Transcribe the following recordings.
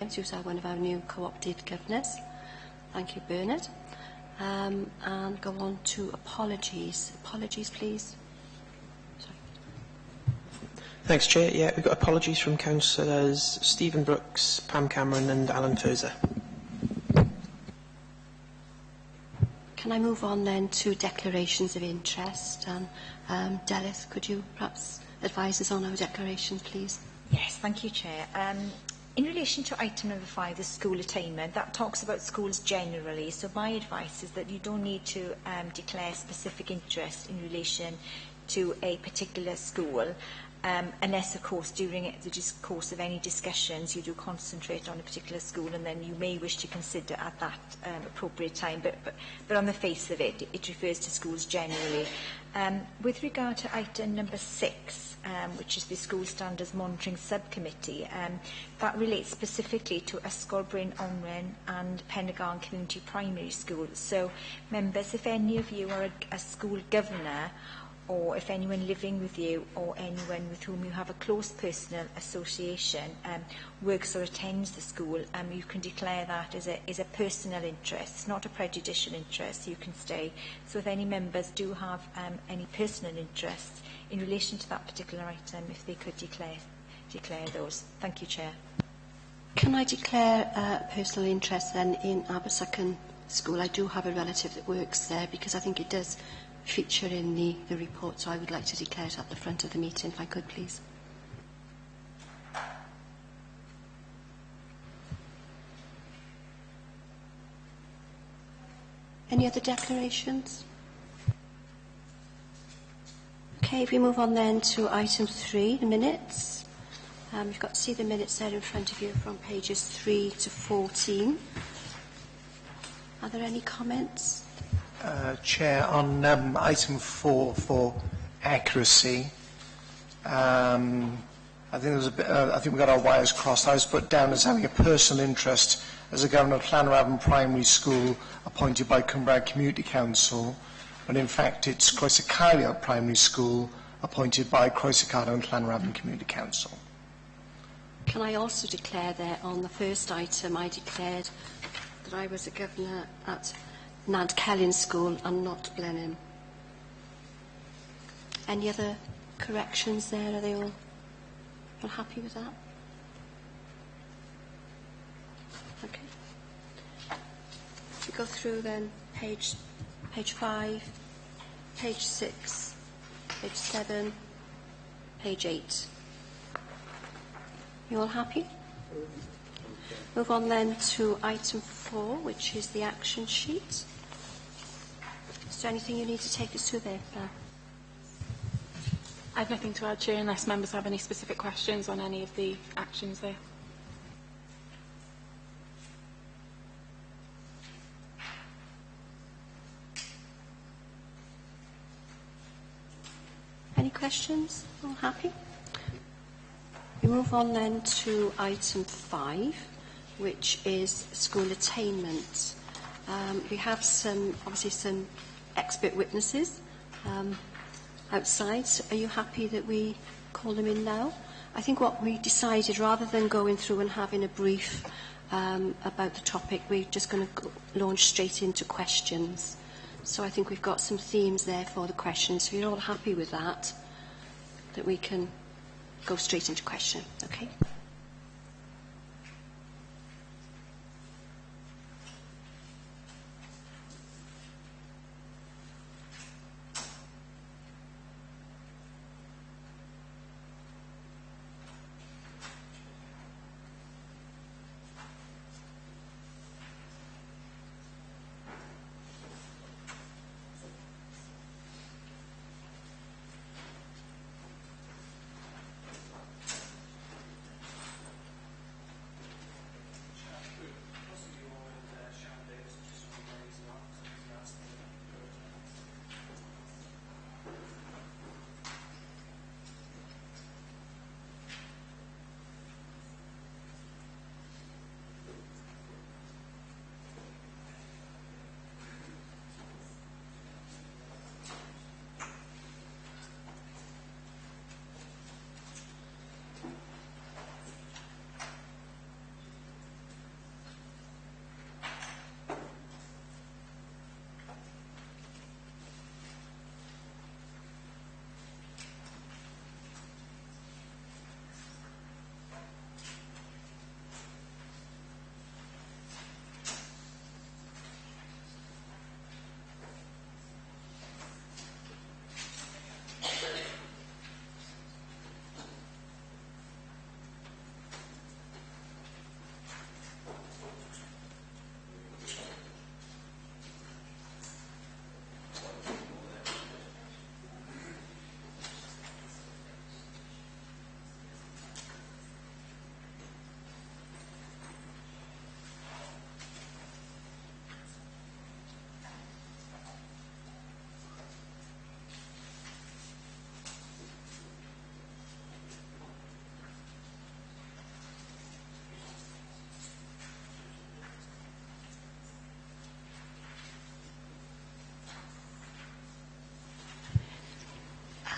who's one of our new co-opted governors. Thank you, Bernard. And go on to apologies. Apologies, please. Sorry. Thanks, Chair. Yeah, we've got apologies from Councillors Stephen Brooks, Pam Cameron and Alan Furzer. Can I move on then to declarations of interest? Delith, could you perhaps advise us on our declarations, please? Yes, thank you, Chair. In relation to item number 5, the school attainment, that talks about schools generally. So my advice is that you don't need to declare specific interest in relation to a particular school, unless, of course, during the course of any discussions, you do concentrate on a particular school, and then you may wish to consider at that appropriate time. But on the face of it, it refers to schools generally. With regard to item number 6, which is the School Standards Monitoring Subcommittee, that relates specifically to Ysgol Bryn Onwen and Pennegarn Community Primary School. So, members, if any of you are a school governor, or if anyone living with you or anyone with whom you have a close personal association works or attends the school, you can declare that as a personal interest, not a prejudicial interest. You can stay. So if any members do have any personal interests in relation to that particular item, if they could declare those. Thank you, Chair. Can I declare personal interest then in Abersycon School? I do have a relative that works there, because I think it does feature in the report, so I would like to declare it at the front of the meeting, if I could, please. Any other declarations? Okay, if we move on then to item 3, the minutes. You've got to see the minutes there in front of you from pages 3 to 14. Are there any comments? Chair, on item 4 for accuracy, I think there was a bit. I think we got our wires crossed. I was put down as having a personal interest as a governor of Llanrabban Primary School appointed by Cymraeg Community Council, but in fact it's Croesacariad Primary School appointed by Croesacariad and Llanrabban Community Council. Can I also declare there on the first item, I declared that I was a governor at Nant Celyn School and not Blenheim. Any other corrections there? Are they all happy with that? Okay. If we go through then, page 5, page 6, page 7, page 8. You all happy? Move on then to item 4, which is the action sheet. Is there anything you need to take us through there, Claire? I have nothing to add, Chair, unless members have any specific questions on any of the actions there. Any questions? All happy? We move on then to item 5, which is school attainment. We have obviously some expert witnesses outside. So are you happy that we call them in now? I think what we decided, rather than going through and having a brief about the topic, we're just going to launch straight into questions. So I think we've got some themes there for the questions. So you're all happy with that we can go straight into question, okay?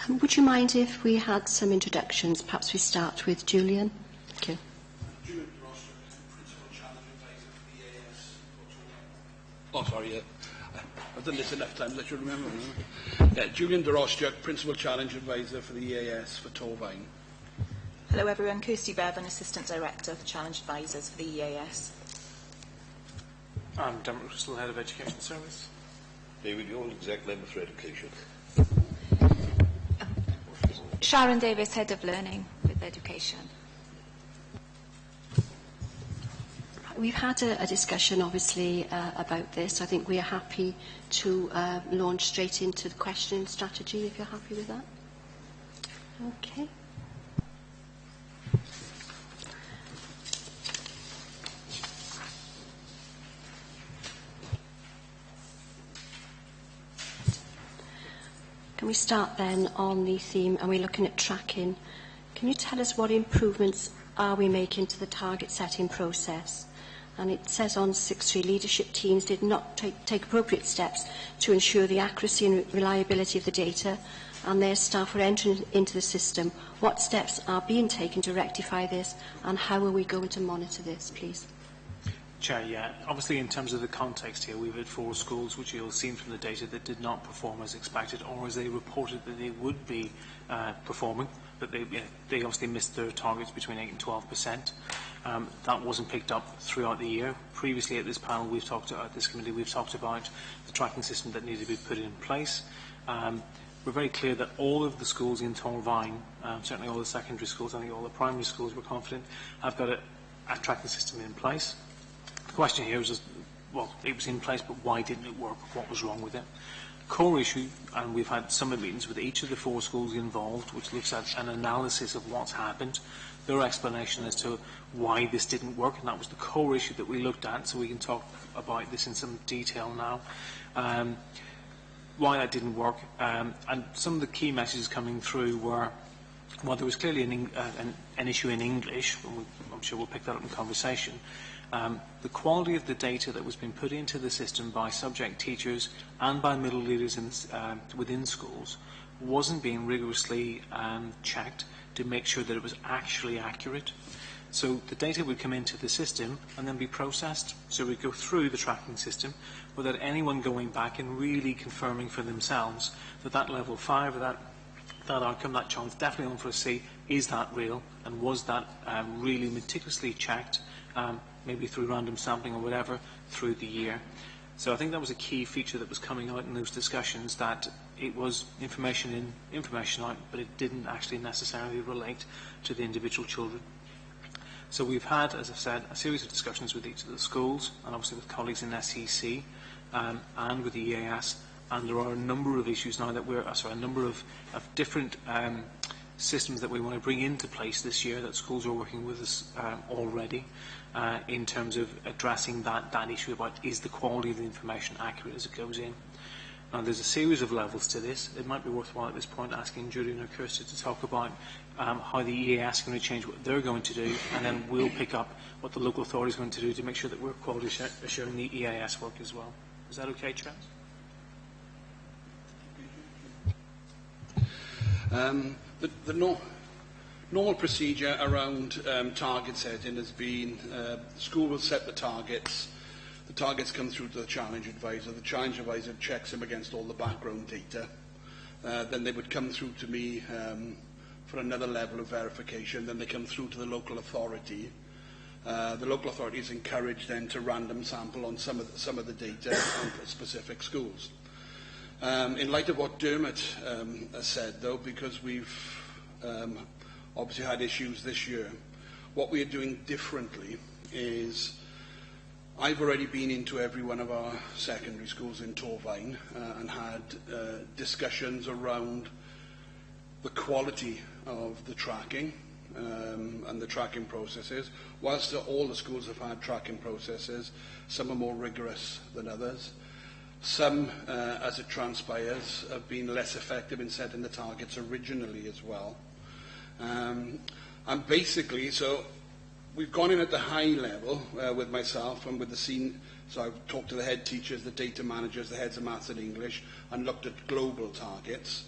Would you mind if we had some introductions? Perhaps we start with Julian. Thank you. Julian Ross, Principal Challenge Advisor for the EAS. Oh, sorry, yeah. I've done this enough times, I should remember. Yeah, Julian Dorostuk, Principal Challenge Advisor for the EAS for Torvine. Hello everyone, Kirsty Bevan, Assistant Director for Challenge Advisors for the EAS. I'm Dermot Crystal, Head of Education Service. David Young, Exec Member for Education. Sharon Davis, Head of Learning with Education. We've had a discussion, obviously, about this. I think we are happy to launch straight into the question strategy, if you're happy with that. Okay. Can we start then on the theme, and we're looking at tracking. Can you tell us what improvements are we making to the target setting process? And it says on 6.3, leadership teams did not take appropriate steps to ensure the accuracy and reliability of the data, and their staff were entering into the system. What steps are being taken to rectify this, and how are we going to monitor this, please? Chair, yeah. Obviously, in terms of the context here, we've had 4 schools, which you'll see from the data, that did not perform as expected, or as they reported that they would be performing, but they obviously missed their targets between 8 and 12%. That wasn't picked up throughout the year. Previously, at this panel, at this committee, we've talked about the tracking system that needed to be put in place. We're very clear that all of the schools in Torvine, certainly all the secondary schools, I think all the primary schools, we're confident, have got a tracking system in place. The question here is, well, it was in place, but why didn't it work? What was wrong with it? Core issue, and we've had summit meetings with each of the 4 schools involved, which looks at an analysis of what's happened, their explanation as to why this didn't work, and that was the core issue that we looked at, so we can talk about this in some detail now. Why that didn't work, and some of the key messages coming through were, well, there was clearly an issue in English, and I'm sure we'll pick that up in conversation. The quality of the data that was being put into the system by subject teachers and by middle leaders within schools wasn't being rigorously checked to make sure that it was actually accurate. So the data would come into the system and then be processed. So we'd go through the tracking system without anyone going back and really confirming for themselves that that level 5 or that outcome, that chance definitely on for a C, is that real, and was that really meticulously checked, maybe through random sampling or whatever, through the year. So I think that was a key feature that was coming out in those discussions, that it was information in, information out, but it didn't actually necessarily relate to the individual children. So we've had, as I've said, a series of discussions with each of the schools, and obviously with colleagues in SEC and with the EAS, and there are a number of issues now that a number of different systems that we want to bring into place this year that schools are working with us already in terms of addressing that issue about, is the quality of the information accurate as it goes in. Now, there's a series of levels to this. It might be worthwhile at this point asking Julian or Kirsty to talk about how the EAS is going to change what they're going to do, and then we'll pick up what the local authority is going to do to make sure that we're quality assuring the EAS work as well. Is that okay, Chair? The normal procedure around target setting has been the school will set the targets come through to the challenge advisor. The challenge advisor checks them against all the background data. Then they would come through to me for another level of verification. Then they come through to the local authority. The local authority is encouraged then to random sample on some of the data on specific schools. In light of what Dermot has said, though, because we've obviously had issues this year, what we are doing differently is I've already been into every one of our secondary schools in Torvine and had discussions around the quality of the tracking and the tracking processes. Whilst all the schools have had tracking processes, some are more rigorous than others. Some, as it transpires, have been less effective in setting the targets originally as well. And basically, so we've gone in at the high level with myself and with the senior. So I've talked to the head teachers, the data managers, the heads of maths and English, and looked at global targets.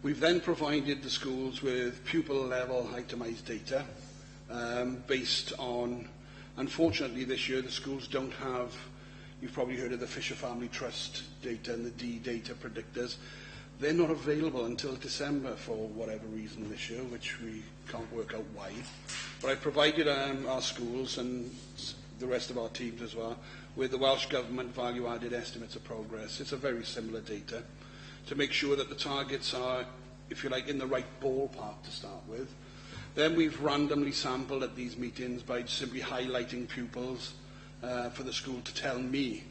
We've then provided the schools with pupil-level itemised data based on, unfortunately this year the schools don't have, you've probably heard of the Fisher Family Trust data and the D data predictors. They're not available until December for whatever reason this year, which we can't work out why. But I provided our schools and the rest of our teams as well with the Welsh Government value-added estimates of progress. It's a very similar data to make sure that the targets are, if you like, in the right ballpark to start with. Then we've randomly sampled at these meetings by simply highlighting pupils for the school to tell me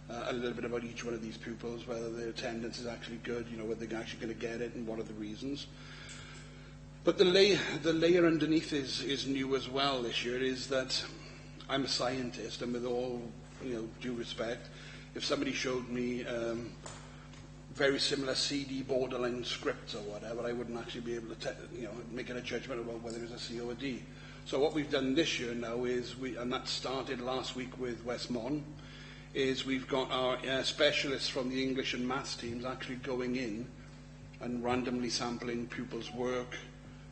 a little bit about each one of these pupils, whether their attendance is actually good, you know, whether they're actually going to get it and what are the reasons. But the layer underneath is new as well this year, is that I'm a scientist, and with all due respect, if somebody showed me very similar CD borderline scripts or whatever, I wouldn't actually be able to make a judgment about whether it's a C or a D. So what we've done this year now is, and that started last week with Westmont, is we've got our specialists from the English and Maths teams actually going in and randomly sampling pupils' work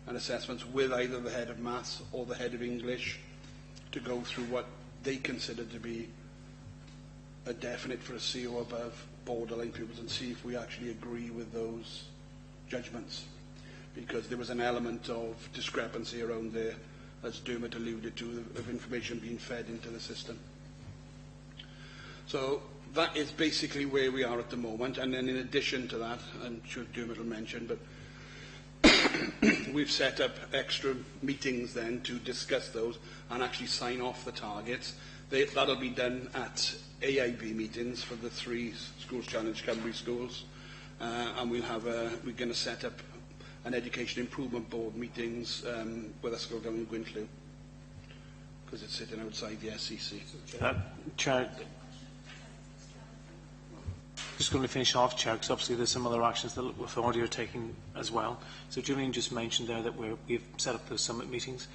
and assessments with either the head of Maths or the head of English to go through what they consider to be a definite for a C or above borderline pupils and see if we actually agree with those judgments. Because there was an element of discrepancy around there, as Dermot alluded to, of information being fed into the system. So that is basically where we are at the moment. And then in addition to that, I'm sure Dermot will mention, but we've set up extra meetings then to discuss those and actually sign off the targets. That'll be done at AIB meetings for the 3 Schools Challenge Cymru schools. And we're going to set up an Education Improvement Board meetings with a school down in Gwynllw, because it's sitting outside the SEC. Chair, just going to finish off, Chair, because obviously there's some other actions that the authority are taking as well. So Julian just mentioned there that we've set up those summit meetings.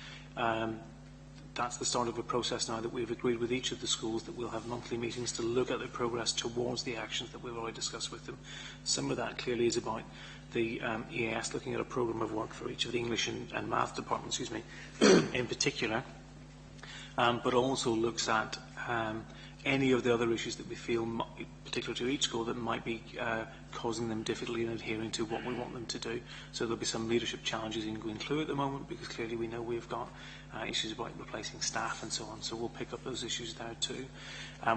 That's the start of a process now that we've agreed with each of the schools that we'll have monthly meetings to look at their progress towards the actions that we've already discussed with them. Some of that clearly is about the EAS looking at a programme of work for each of the English and Math departments, in particular, but also looks at any of the other issues that we feel, particular to each school, that might be causing them difficulty in adhering to what we want them to do. So there'll be some leadership challenges in Gwynllw at the moment, because clearly we know we've got issues about replacing staff and so on. So we'll pick up those issues there too.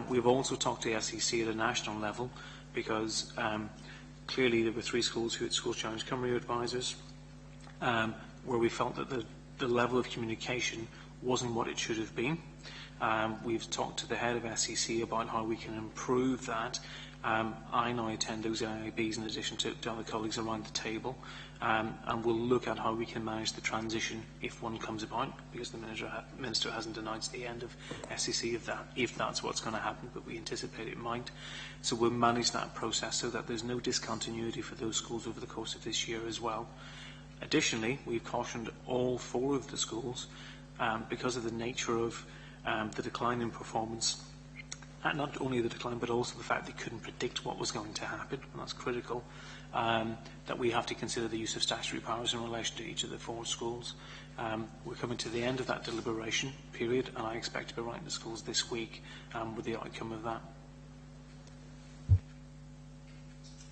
We've also talked to SEC at a national level, because clearly there were 3 schools who had Schools Challenge Cymru advisors, where we felt that the level of communication wasn't what it should have been. We've talked to the head of SEC about how we can improve that. I now attend those AIBs in addition to other colleagues around the table, and we'll look at how we can manage the transition if one comes about, because the Minister hasn't announced the end of SEC if that's what's going to happen, but we anticipate it might. So we'll manage that process so that there's no discontinuity for those schools over the course of this year as well. Additionally, we've cautioned all 4 of the schools, because of the nature of the decline in performance, and not only the decline but also the fact they couldn't predict what was going to happen, and that's critical, that we have to consider the use of statutory powers in relation to each of the 4 schools. We're coming to the end of that deliberation period, and I expect to be writing to schools this week with the outcome of that.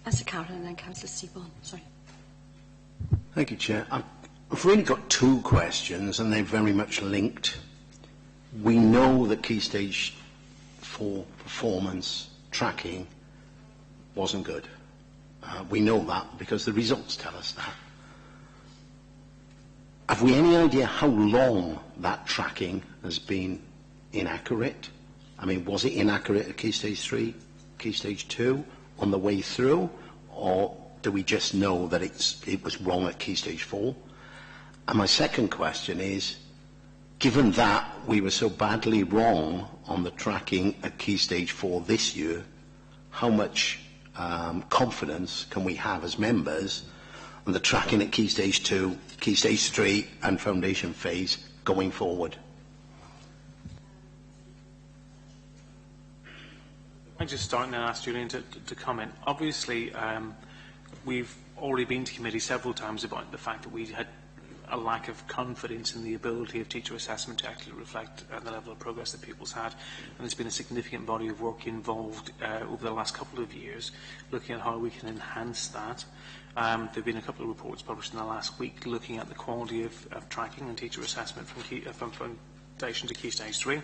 Councillor Carroll and then Councillor Seaborn. Sorry. Thank you, Chair. I've really got 2 questions, and they're very much linked. We know that Key Stage 4 performance tracking wasn't good. We know that because the results tell us that. Have we any idea how long that tracking has been inaccurate? I mean, was it inaccurate at Key Stage 3, Key Stage 2, on the way through, or do we just know that it was wrong at Key Stage 4? And my second question is, given that we were so badly wrong on the tracking at Key Stage 4 this year, how much confidence can we have as members on the tracking at Key Stage 2, Key Stage 3 and Foundation Phase going forward? I just start and ask Julian to comment. Obviously, we've already been to committee several times about the fact that we had a lack of confidence in the ability of teacher assessment to actually reflect the level of progress that pupils had. And there's been a significant body of work involved over the last couple of years looking at how we can enhance that. There have been a couple of reports published in the last week looking at the quality of tracking and teacher assessment from Foundation to Key Stage 3.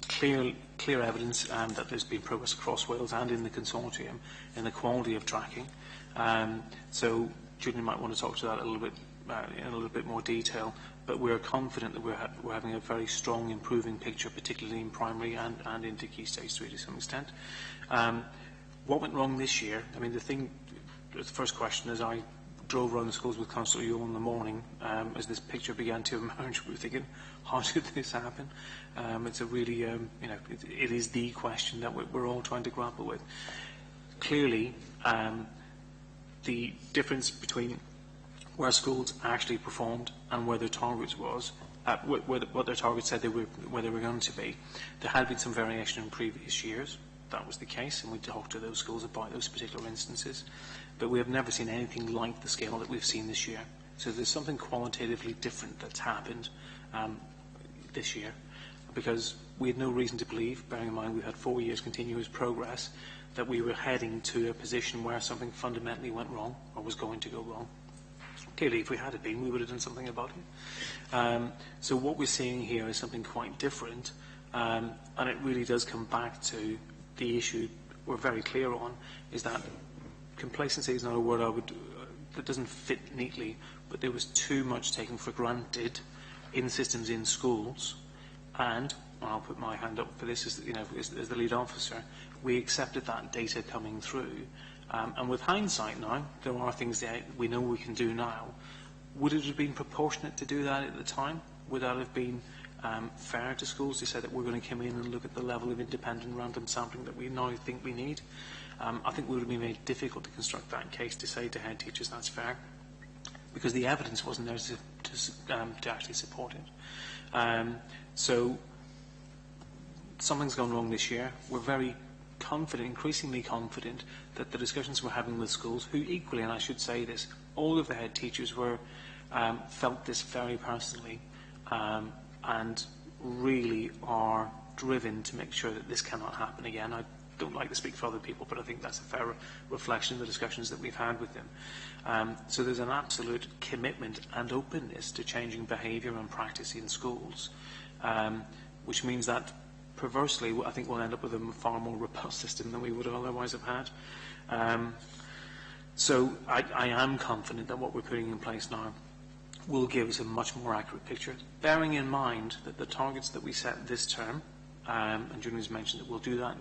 Clear evidence that there's been progress across Wales and in the consortium in the quality of tracking. So Julian might want to talk to that a little bit in a little bit more detail, but we're confident that we're having a very strong improving picture, particularly in primary and into Key Stage 3 to some extent. What went wrong this year? I mean, the first question is, I drove around the schools with Councillor Yule in the morning as this picture began to emerge. We were thinking, how did this happen? It's a really, it is the question that we're all trying to grapple with. Clearly, the difference between where schools actually performed and where their targets was, what their targets said where they were going to be, there had been some variation in previous years. That was the case, and we talked to those schools about those particular instances. But we have never seen anything like the scale that we've seen this year. So there's something qualitatively different that's happened this year, because we had no reason to believe, bearing in mind we've had 4 years continuous progress, that we were heading to a position where something fundamentally went wrong or was going to go wrong. Clearly, if we had been, we would have done something about it. So what we're seeing here is something quite different, and it really does come back to the issue we're very clear on, is that complacency is not a word that doesn't fit neatly, but there was too much taken for granted in systems in schools, and I'll put my hand up for this as the lead officer, we accepted that data coming through. And with hindsight now, there are things that we know we can do now. Would it have been proportionate to do that at the time? Would that have been fair to schools to say that we're going to come in and look at the level of independent random sampling that we now think we need? I think it would have been made difficult to construct that case to say to head teachers that's fair, because the evidence wasn't there to actually support it. So something's gone wrong this year. We're very confident, increasingly confident, that the discussions we're having with schools, who equally, and I should say this, all of the head teachers felt this very personally, and really are driven to make sure that this cannot happen again. I don't like to speak for other people, but I think that's a fair reflection of the discussions that we've had with them. So there's an absolute commitment and openness to changing behaviour and practice in schools, which means that perversely, I think we'll end up with a far more robust system than we would otherwise have had. So I am confident that what we're putting in place now will give us a much more accurate picture, bearing in mind that the targets that we set this term, and Julian's mentioned that we'll do that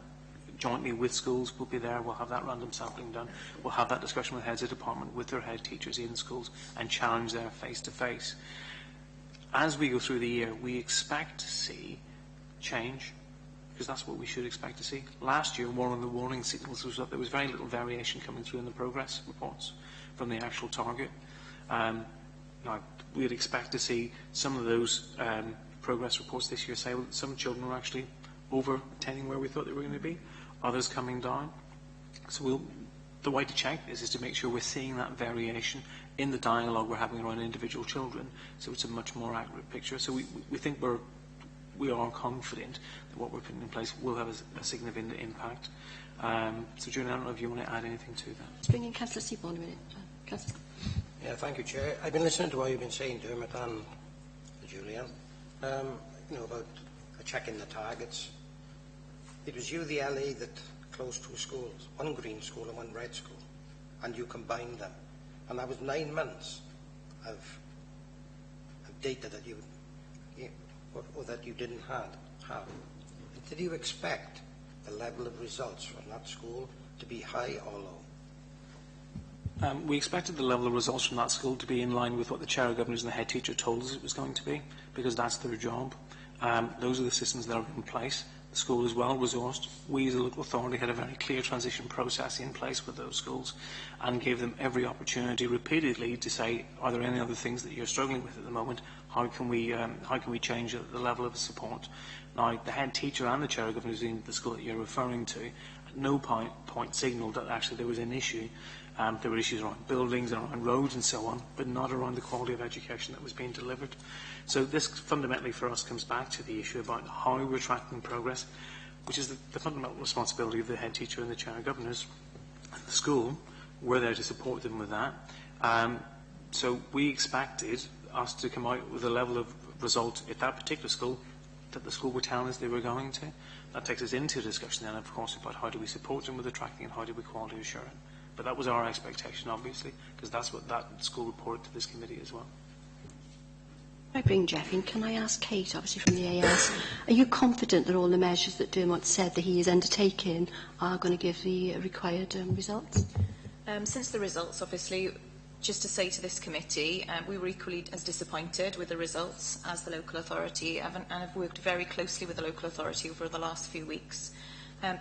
jointly with schools, we'll be there, we'll have that random sampling done, we'll have that discussion with heads of department, with their head teachers in schools, and challenge them face to face. As we go through the year, we expect to see change, because that's what we should expect to see. Last year, one of the warning signals was that there was very little variation coming through in the progress reports from the actual target. Now, we'd expect to see some of those progress reports this year say that some children are actually over attaining where we thought they were going to be, others coming down. So the way to check this is to make sure we're seeing that variation in the dialogue we're having around individual children, so it's a much more accurate picture. So we think we are confident that what we're putting in place will have a significant impact. So Julian, I don't know if you want to add anything to that. Let's bring in Councillor Seaborn a minute. Councillor. Yeah, thank you, Chair. I've been listening to what you've been saying, Dermot and Julian, about checking the targets. It was you, the LA, that closed 2 schools, one green school and one red school, and you combined them. And that was 9 months of data that you didn't have. Did you expect the level of results from that school to be high or low? We expected the level of results from that school to be in line with what the Chair of Governors and the head teacher told us it was going to be, because that's their job. Those are the systems that are in place. The school is well resourced. We as a local authority had a very clear transition process in place with those schools and gave them every opportunity repeatedly to say, are there any other things that you're struggling with at the moment? How can we change the level of support? Now, the head teacher and the Chair of Governors in the school that you're referring to at no point signalled that actually there was an issue. There were issues around buildings and around roads and so on, but not around the quality of education that was being delivered. So this fundamentally for us comes back to the issue about how we're tracking progress, which is the fundamental responsibility of the head teacher and the chair governors at the school. We're there to support them with that. So we expected us to come out with a level of result at that particular school that the school were telling us they were going to. That takes us into a discussion then, of course, about how do we support them with the tracking and how do we quality assure it. But that was our expectation, obviously, because that's what that school reported to this committee as well. I bring Jeff in. Can I ask Kate, obviously from the AS, are you confident that all the measures that Dermot said that he is undertaking are going to give the required results? Since the results, obviously, just to say to this committee, we were equally as disappointed with the results as the local authority and have worked very closely with the local authority over the last few weeks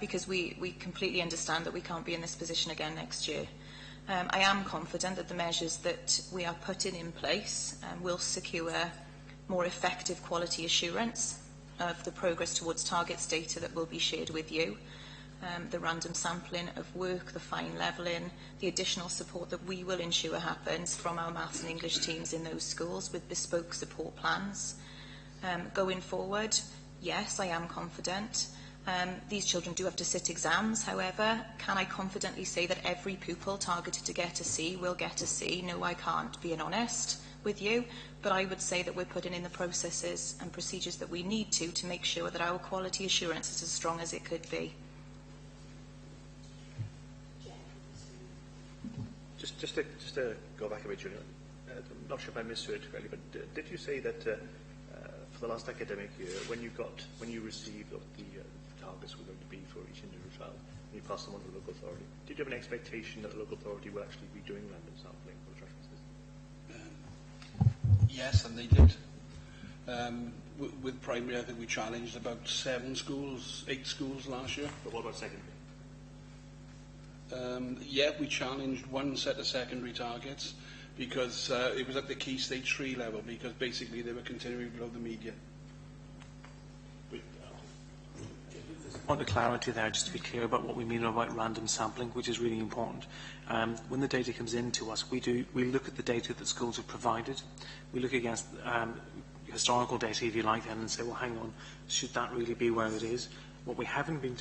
because we completely understand that we can't be in this position again next year. I am confident that the measures that we are putting in place will secure more effective quality assurance of the progress towards targets data that will be shared with you. The random sampling of work, the fine levelling, the additional support that we will ensure happens from our maths and English teams in those schools with bespoke support plans. Going forward, yes, I am confident. These children do have to sit exams, however. Can I confidently say that every pupil targeted to get a C will get a C? No, I can't, being honest with you. But I would say that we're putting in the processes and procedures that we need to make sure that our quality assurance is as strong as it could be. Just to go back a bit, Julian, I'm not sure if I misheard correctly, but did you say that for the last academic year, when you received what the targets were going to be for each individual child, and you passed them on to the local authority, did you have an expectation that the local authority will actually be doing random sampling for the tracking system? Yes, and they did. With primary, I think we challenged about 8 schools last year. But what about secondary? Yeah, we challenged one set of secondary targets because it was at the Key Stage 3 level because basically they were continuing below the median. I want the clarity there, just to be clear about what we mean about random sampling, which is really important. When the data comes into us, we look at the data that schools have provided. We look against historical data, if you like, then, and say, well, hang on, should that really be where it is? What we haven't been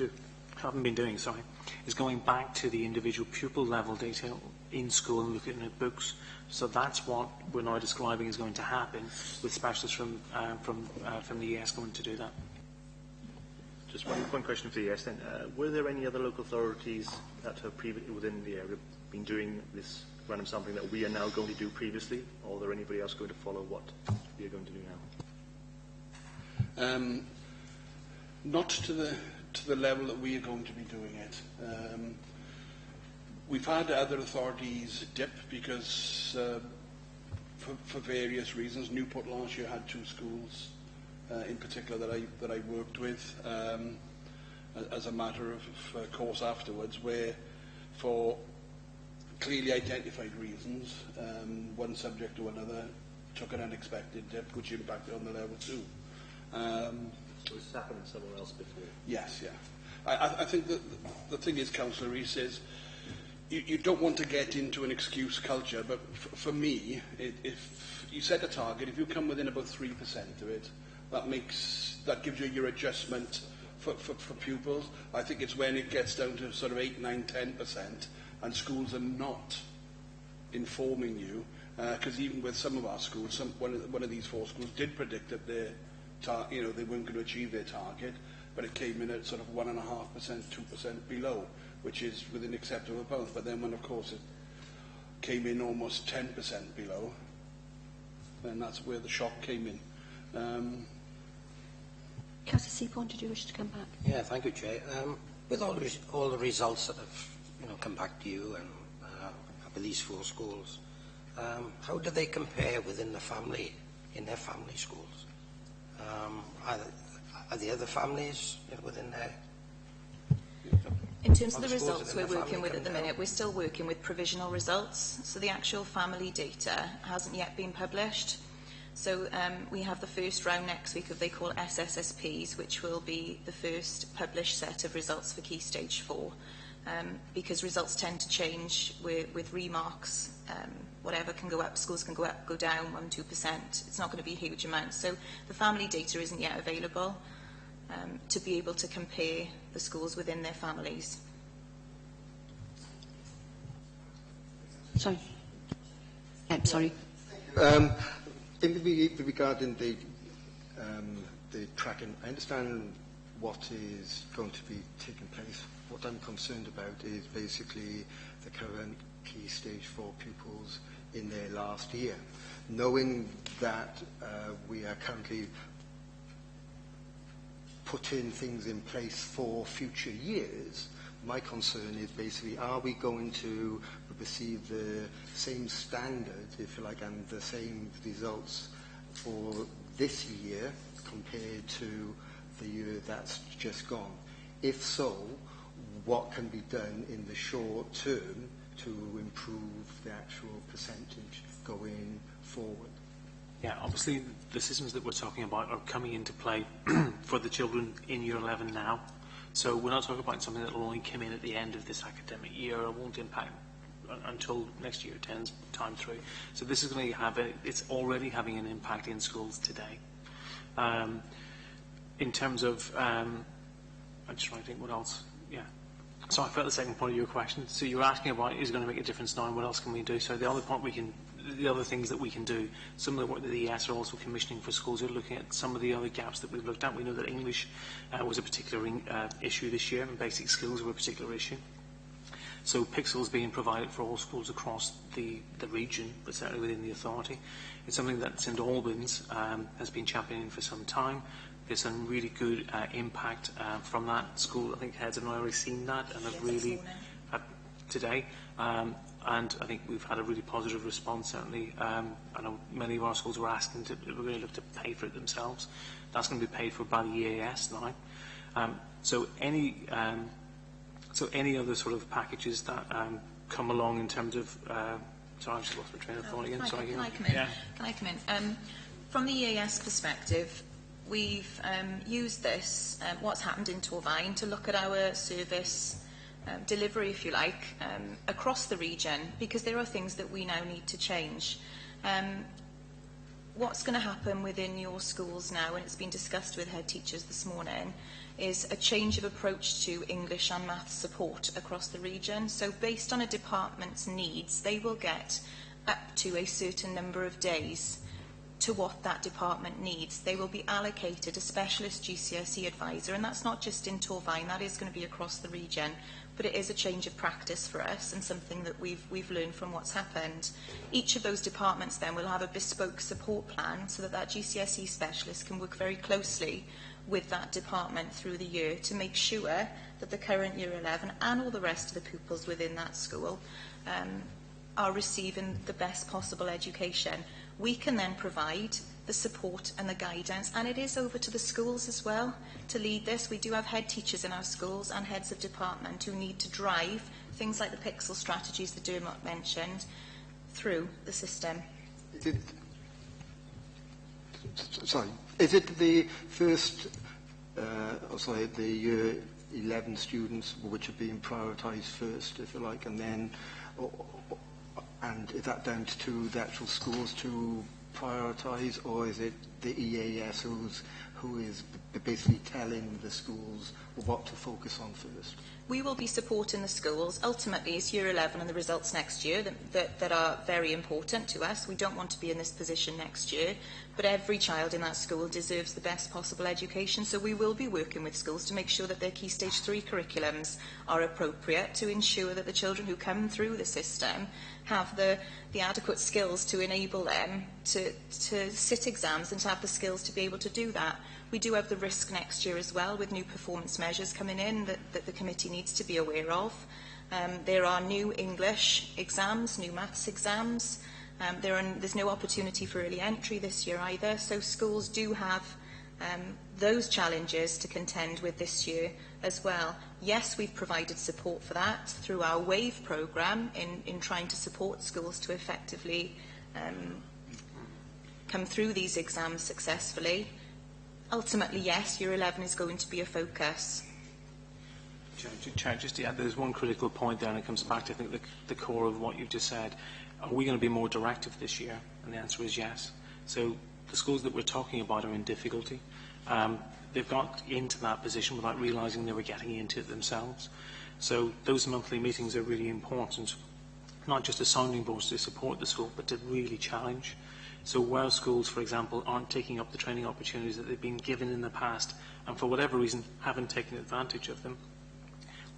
doing, is going back to the individual pupil level data in school and looking at books. So that's what we're now describing is going to happen with specialists from the ES going to do that. Just one question for the ES then. Were there any other local authorities that have previously within the area been doing this random sampling that we are now going to do previously, or are there anybody else going to follow what we are going to do now? Not to the level that we are going to be doing it. We've had other authorities dip because for various reasons. Newport last year had 2 schools in particular that I worked with as a matter of course afterwards, where for clearly identified reasons one subject or another took an unexpected dip which impacted on the level 2. So it's happened somewhere else before? Yes, yeah. I think that the thing is, Councillor Rees, is you don't want to get into an excuse culture, but for me, if you set a target, if you come within about 3% of it, that gives you your adjustment for pupils. I think it's when it gets down to sort of 8, 9, 10%, and schools are not informing you, because even with some of our schools, one of these 4 schools did predict that they weren't going to achieve their target, but it came in at sort of 1.5%, 2% below, which is within acceptable bounds. But then when, of course, it came in almost 10% below, then that's where the shock came in. Councillor Seaborn, did you wish to come back? Yeah, thank you, Chair. With all the results that have come back to you and for these 4 schools, how do they compare within the family, in their family schools? Are the other families within there? In terms of the results we're working with at the minute, we're still working with provisional results. So the actual family data hasn't yet been published. So we have the first round next week of they call SSSPs, which will be the first published set of results for Key Stage 4. because results tend to change with remarks. Whatever can go up, schools can go up, go down 1-2%. It's not going to be a huge amount. So the family data isn't yet available to be able to compare the schools within their families. Sorry. Sorry. Regarding the tracking, I understand what is going to be taking place. What I'm concerned about is basically the current Key Stage 4 pupils in their last year. Knowing that we are currently putting things in place for future years, my concern is basically, are we going to receive the same standard, if you like, and the same results for this year compared to the year that's just gone? If so, what can be done in the short term to improve the actual percentage going forward? Yeah, obviously the systems that we're talking about are coming into play for the children in Year 11 now. So we're not talking about something that will only come in at the end of this academic year or won't impact until next year 10's time through. So this is going to have it's already having an impact in schools today. In terms of, I'm just trying to think what else. Yeah. So I felt the second part of your question. So you were asking about is it going to make a difference now and what else can we do? So the other part the other things that we can do, some of the work that the ES are also commissioning for schools are looking at some of the other gaps that we've looked at. We know that English was a particular issue this year and basic skills were a particular issue. So Pixel's being provided for all schools across the region, but certainly within the authority. It's something that St Albans has been championing for some time. There's some really good impact from that school. I think heads have already seen that and have really today. And I think we've had a really positive response, certainly. I know many of our schools were asking to really look to pay for it themselves. That's going to be paid for by the EAS now. So any other sort of packages that come along in terms of... sorry, I just lost my train of thought again. Can I come in? From the EAS perspective, we've used this, what's happened in Torfaen, to look at our service delivery, if you like, across the region, because there are things that we now need to change. What's going to happen within your schools now, and it's been discussed with head teachers this morning, is a change of approach to English and maths support across the region. So based on a department's needs, they will get up to a certain number of days to what that department needs. They will be allocated a specialist GCSE advisor, and that's not just in Torfaen, that is going to be across the region. But it is a change of practice for us and something that we've learned from what's happened. Each of those departments then will have a bespoke support plan so that that GCSE specialist can work very closely with that department through the year to make sure that the current Year 11 and all the rest of the pupils within that school are receiving the best possible education. We can then provide the support and the guidance, and it is over to the schools as well to lead this. We do have head teachers in our schools and heads of department who need to drive things like the Pixel strategies that Dermot mentioned through the system. Is it the first, the Year 11 students which are being prioritised first, if you like, and then, and is that down to the actual schools to prioritise, or is it the EAS who is basically telling the schools what to focus on first? We will be supporting the schools. Ultimately, it's Year 11 and the results next year that are very important to us. We don't want to be in this position next year, but every child in that school deserves the best possible education, so we will be working with schools to make sure that their Key Stage 3 curriculums are appropriate to ensure that the children who come through the system have the adequate skills to enable them to sit exams and to have the skills to be able to do that. We do have the risk next year as well, with new performance measures coming in that the committee needs to be aware of. There are new English exams, new maths exams. There's no opportunity for early entry this year either, so schools do have those challenges to contend with this year as well. Yes, we've provided support for that through our WAVE programme in trying to support schools to effectively come through these exams successfully. Ultimately, yes, Year 11 is going to be a focus. Chair, just to add, there's one critical point there, and it comes back to, I think, the core of what you've just said. Are we going to be more directive this year? And the answer is yes. So the schools that we're talking about are in difficulty. They've got into that position without realising they were getting into it themselves. So those monthly meetings are really important, not just as sounding boards to support the school, but to really challenge. So where schools, for example, aren't taking up the training opportunities that they've been given in the past, and for whatever reason haven't taken advantage of them,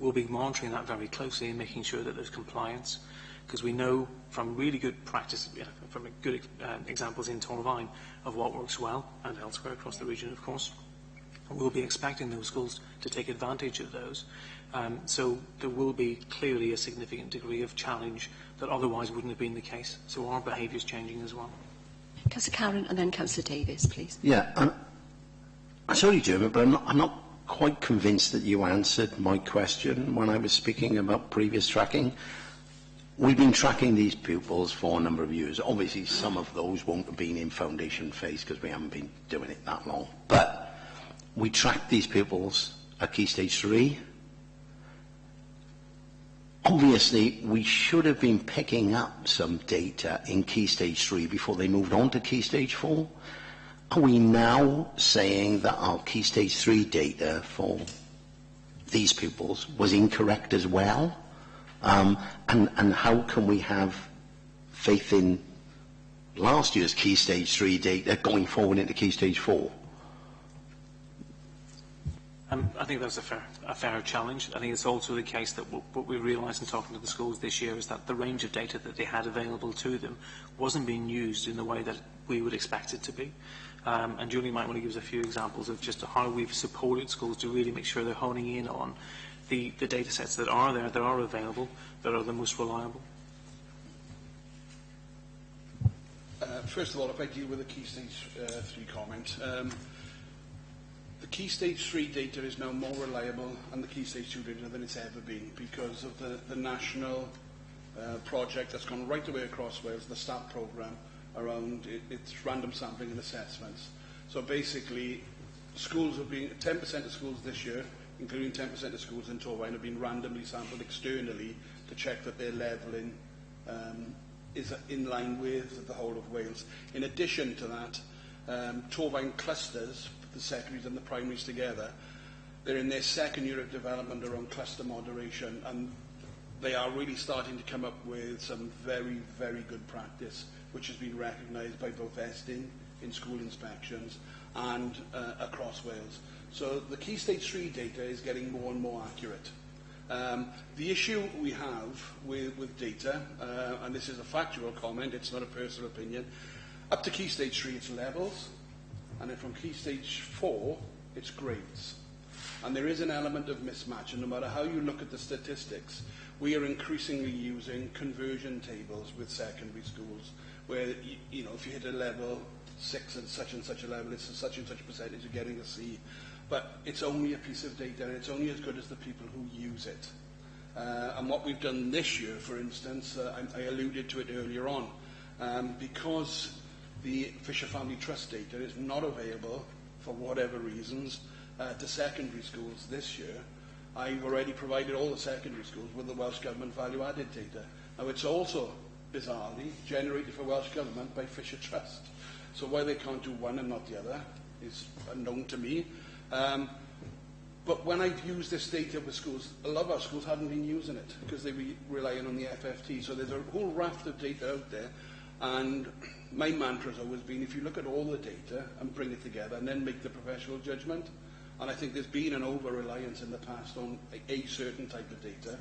we'll be monitoring that very closely and making sure that there's compliance. Because we know from really good practice, from good examples in Torvine of what works well, and elsewhere across the region, of course. We'll be expecting those schools to take advantage of those. So there will be clearly a significant degree of challenge that otherwise wouldn't have been the case. So our behaviour is changing as well. Councillor Karen and then Councillor Davies, please. Yeah, I'm sorry, Jeremy, but I'm not quite convinced that you answered my question when I was speaking about previous tracking. We've been tracking these pupils for a number of years. Obviously, some of those won't have been in foundation phase because we haven't been doing it that long. But we track these pupils at Key Stage 3. Obviously, we should have been picking up some data in Key Stage 3 before they moved on to Key Stage 4. Are we now saying that our Key Stage 3 data for these pupils was incorrect as well? And how can we have faith in last year's Key Stage 3 data going forward into Key Stage 4? I think that's a fair challenge. I think it's also the case that what we realised in talking to the schools this year is that the range of data that they had available to them wasn't being used in the way that we would expect it to be. And Julie might want to give us a few examples of just how we've supported schools to really make sure they're honing in on the data sets that are there, that are available, that are the most reliable. First of all, if I deal with the Key Stage 3 comment, the Key Stage 3 data is now more reliable and the Key Stage 2 data than it's ever been because of the national project that's gone right away across Wales, the START programme, around its random sampling and assessments. So basically, schools have been, 10% of schools this year, including 10% of schools in Torvine, have been randomly sampled externally to check that their levelling is in line with the whole of Wales. In addition to that, Torvine clusters, the secondaries and the primaries together, they're in their second year of development around cluster moderation, and they are really starting to come up with some very, very good practice, which has been recognised by both Estin in school inspections and across Wales. So the Key Stage 3 data is getting more and more accurate. The issue we have with data, and this is a factual comment, it's not a personal opinion, up to Key Stage 3 it's levels, and then from Key Stage 4 it's grades. And there is an element of mismatch, and no matter how you look at the statistics, we are increasingly using conversion tables with secondary schools, where, you know, if you hit a level 6 and such a level, it's such and such a percentage of getting a C. But it's only a piece of data, and it's only as good as the people who use it. And what we've done this year, for instance, I alluded to it earlier on, because the Fisher Family Trust data is not available, for whatever reasons, to secondary schools this year, I've already provided all the secondary schools with the Welsh Government value-added data. Now, it's also, bizarrely, generated for Welsh Government by Fisher Trust. So why they can't do one and not the other is unknown to me. But when I've used this data with schools, a lot of our schools haven't been using it because they were relying on the FFT. So there's a whole raft of data out there. And my mantra has always been, if you look at all the data and bring it together and then make the professional judgment, and I think there's been an over-reliance in the past on a certain type of data,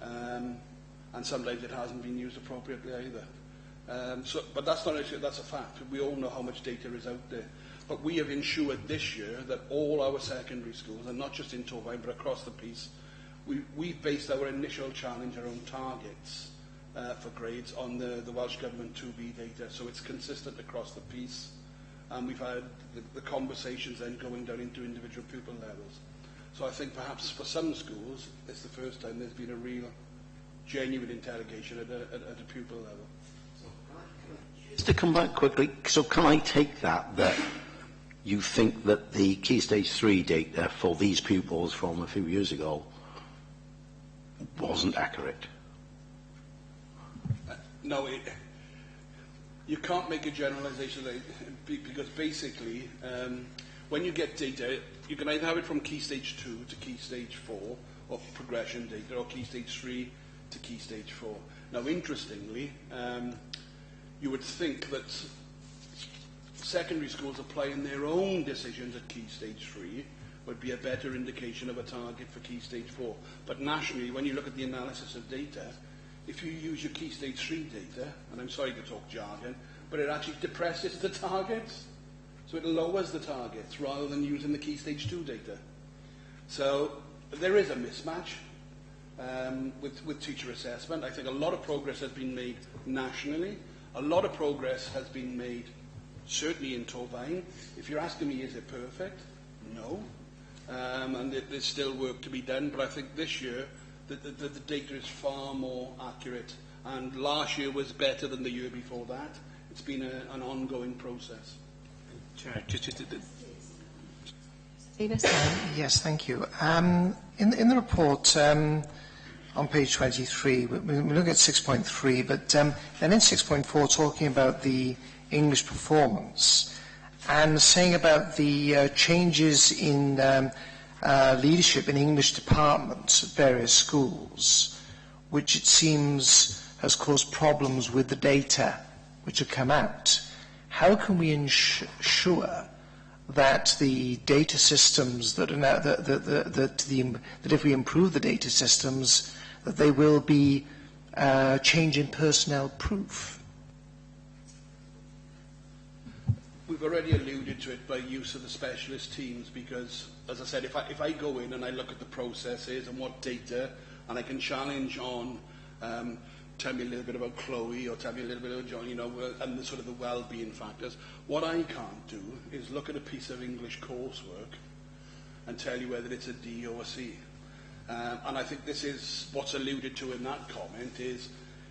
and sometimes it hasn't been used appropriately either. But that's not an issue, that's a fact. We all know how much data is out there. But we have ensured this year that all our secondary schools, and not just in Torvine, but across the piece, we've based our initial challenge around targets for grades on the Welsh Government 2B data, so it's consistent across the piece. And we've had the conversations then going down into individual pupil levels. So I think perhaps for some schools, it's the first time there's been a real, genuine interrogation at a pupil level. Just to come back quickly, so can I take that you think that the Key Stage 3 data for these pupils from a few years ago wasn't accurate? No, you can't make a generalisation because basically, when you get data, you can either have it from Key Stage 2 to Key Stage 4, or progression data, or Key Stage 3 to Key Stage 4. Now, interestingly, you would think that secondary schools applying their own decisions at Key Stage 3 would be a better indication of a target for Key Stage 4. But nationally, when you look at the analysis of data, if you use your Key Stage 3 data, and I'm sorry to talk jargon, but it actually depresses the targets. So it lowers the targets rather than using the Key Stage 2 data. So there is a mismatch with teacher assessment. I think a lot of progress has been made nationally. A lot of progress has been made certainly in Torfaen. If you're asking me, is it perfect? No. And there's still work to be done, but I think this year the data is far more accurate, and last year was better than the year before that. It's been an ongoing process. Chair, Yes, thank you. In the report, on page 23, we look at 6.3, but then in 6.4, talking about the English performance, and saying about the changes in leadership in English departments at various schools, which it seems has caused problems with the data which have come out. How can we ensure that the data systems that are now, that if we improve the data systems, that they will be change in personnel proof? We've already alluded to it by use of the specialist teams because, as I said, if I go in and I look at the processes and what data, and I can challenge on, tell me a little bit about Chloe or tell me a little bit about John, you know, and the sort of the well-being factors. What I can't do is look at a piece of English coursework and tell you whether it's a D or a C. And I think this is what's alluded to in that comment is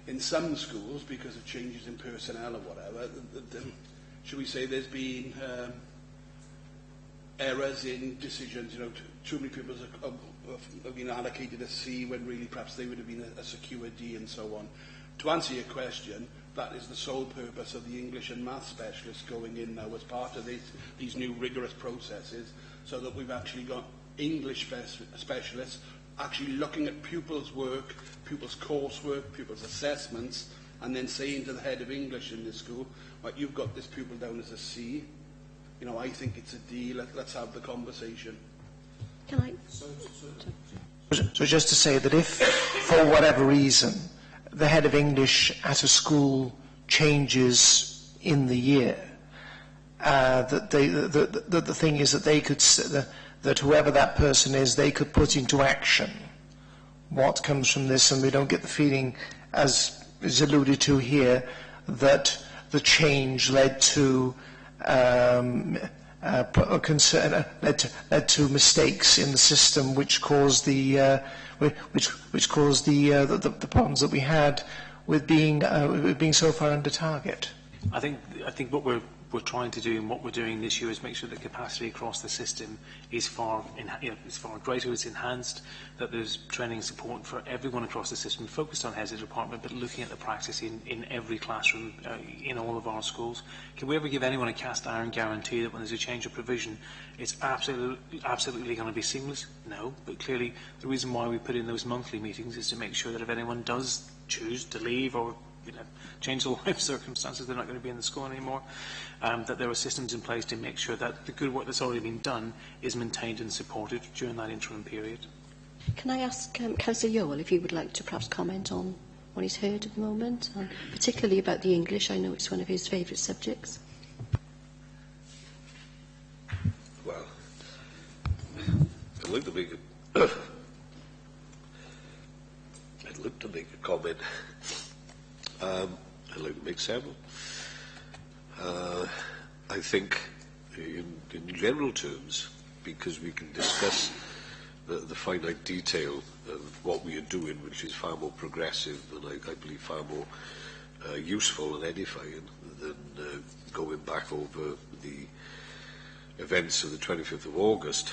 in some schools, because of changes in personnel or whatever, should we say there's been errors in decisions, you know, too many people have been allocated a C when really perhaps they would have been a secure D and so on. To answer your question, that is the sole purpose of the English and Maths specialists going in now as part of these new rigorous processes, so that we've actually got English specialists actually looking at pupils' work, pupils' coursework, pupils' assessments, and then saying to the head of English in this school, right, you've got this pupil down as a C, you know, I think it's a D, let's have the conversation. Can I? So just to say that if, for whatever reason, the head of English at a school changes in the year, that the thing is that they could, that whoever that person is, they could put into action what comes from this, and we don't get the feeling, as is alluded to here, that the change led to led to mistakes in the system, which caused the problems that we had with being so far under target. I think what we're trying to do and what we're doing this year is make sure that capacity across the system is far greater, it's enhanced, that there's training and support for everyone across the system, focused on heads of department, but looking at the practice in every classroom in all of our schools. Can we ever give anyone a cast iron guarantee that when there's a change of provision, it's absolutely going to be seamless? No, but clearly the reason why we put in those monthly meetings is to make sure that if anyone does choose to leave or change the life circumstances, they're not going to be in the school anymore, that there are systems in place to make sure that the good work that's already been done is maintained and supported during that interim period. Can I ask Councillor Yowell if he would like to perhaps comment on what he's heard at the moment, and particularly about the English? I know it's one of his favourite subjects. Well, I'd like to make a comment. I'd like to make several. I think, in general terms, because we can discuss the finite detail of what we are doing, which is far more progressive and I believe far more useful and edifying than going back over the events of the 25th of August.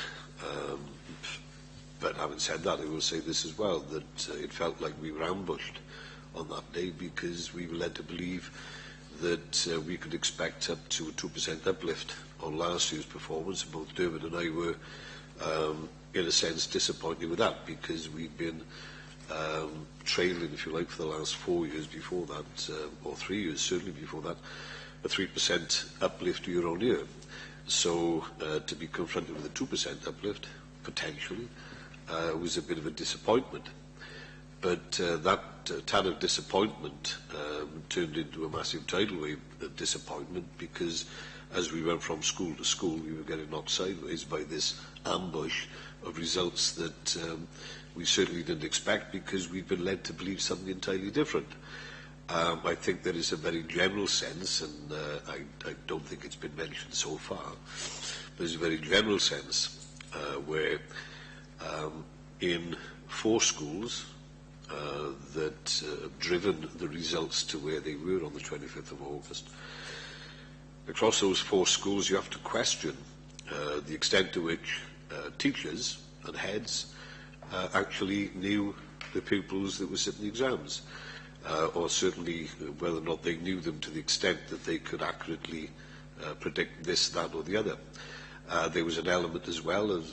But having said that, I will say this as well, that it felt like we were ambushed on that day because we were led to believe that we could expect up to a 2% uplift on last year's performance. Both Dermot and I were, in a sense, disappointed with that because we'd been trailing, if you like, for the last 4 years before that, or 3 years certainly before that, a 3% uplift year on year. So to be confronted with a 2% uplift, potentially, was a bit of a disappointment. But that tad of disappointment turned into a massive tidal wave of disappointment because as we went from school to school, we were getting knocked sideways by this ambush of results that we certainly didn't expect because we'd been led to believe something entirely different. I think there is a very general sense, and I don't think it's been mentioned so far, but there's a very general sense where in 4 schools that have driven the results to where they were on the 25th of August, across those 4 schools you have to question the extent to which teachers and heads actually knew the pupils that were sitting the exams. Or certainly whether or not they knew them to the extent that they could accurately predict this, that or the other. There was an element as well of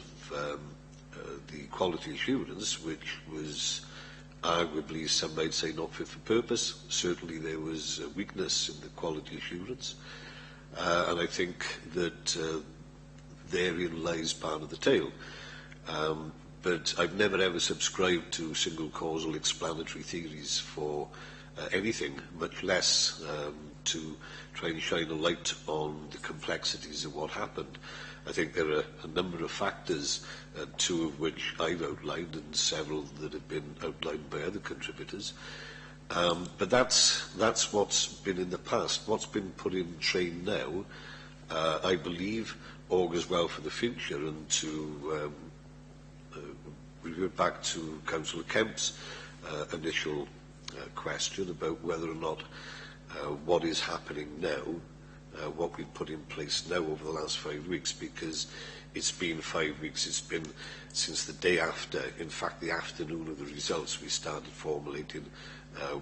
the quality assurance, which was arguably, some might say, not fit for purpose. Certainly there was a weakness in the quality assurance. And I think that therein lies part of the tale. But I've never ever subscribed to single causal explanatory theories for anything, much less to try and shine a light on the complexities of what happened. I think there are a number of factors, 2 of which I've outlined and several that have been outlined by other contributors. But that's what's been in the past. What's been put in train now, I believe, augurs well for the future. And to revert back to Councillor Kemp's initial question about whether or not what is happening now, what we've put in place now over the last 5 weeks, because it's been 5 weeks, it's been since the day after, in fact the afternoon of the results, we started formulating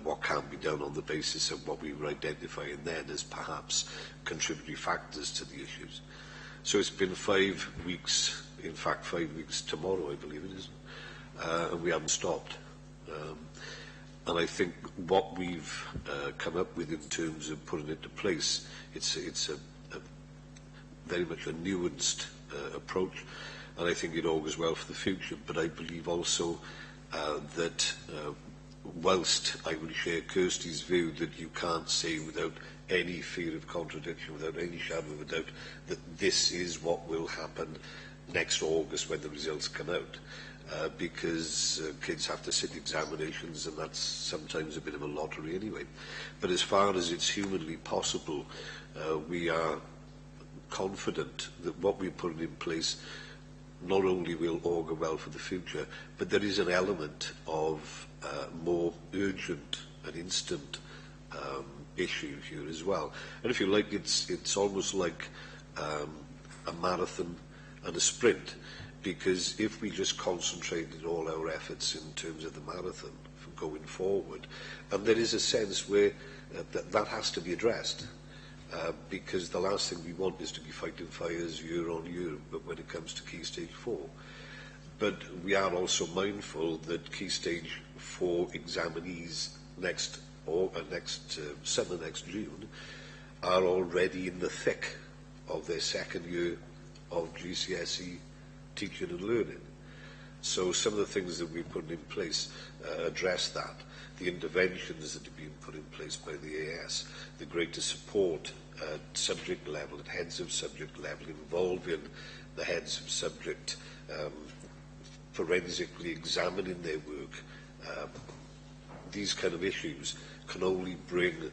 what can be done on the basis of what we were identifying then as perhaps contributory factors to the issues. So it's been 5 weeks, in fact 5 weeks tomorrow I believe it is, and we haven't stopped. And I think what we've come up with in terms of putting it into place, it's a very much a nuanced approach, and I think it augurs well for the future. But I believe also that whilst I will share Kirsty's view that you can't say without any fear of contradiction, without any shadow of a doubt, that this is what will happen next August when the results come out. Because kids have to sit examinations and that's sometimes a bit of a lottery anyway. But as far as it's humanly possible, we are confident that what we're putting in place not only will augur well for the future, but there is an element of more urgent and instant issue here as well. And if you like, it's almost like a marathon and a sprint. Because if we just concentrated all our efforts in terms of the marathon for going forward, and there is a sense where that has to be addressed, because the last thing we want is to be fighting fires year on year, but when it comes to Key Stage 4. But we are also mindful that Key Stage 4 examinees next summer, next June, are already in the thick of their second year of GCSE teaching and learning. So some of the things that we've put in place address that. The interventions that have been put in place by the AS, the greater support at subject level, at heads of subject level, involving the heads of subject, forensically examining their work. These kind of issues can only bring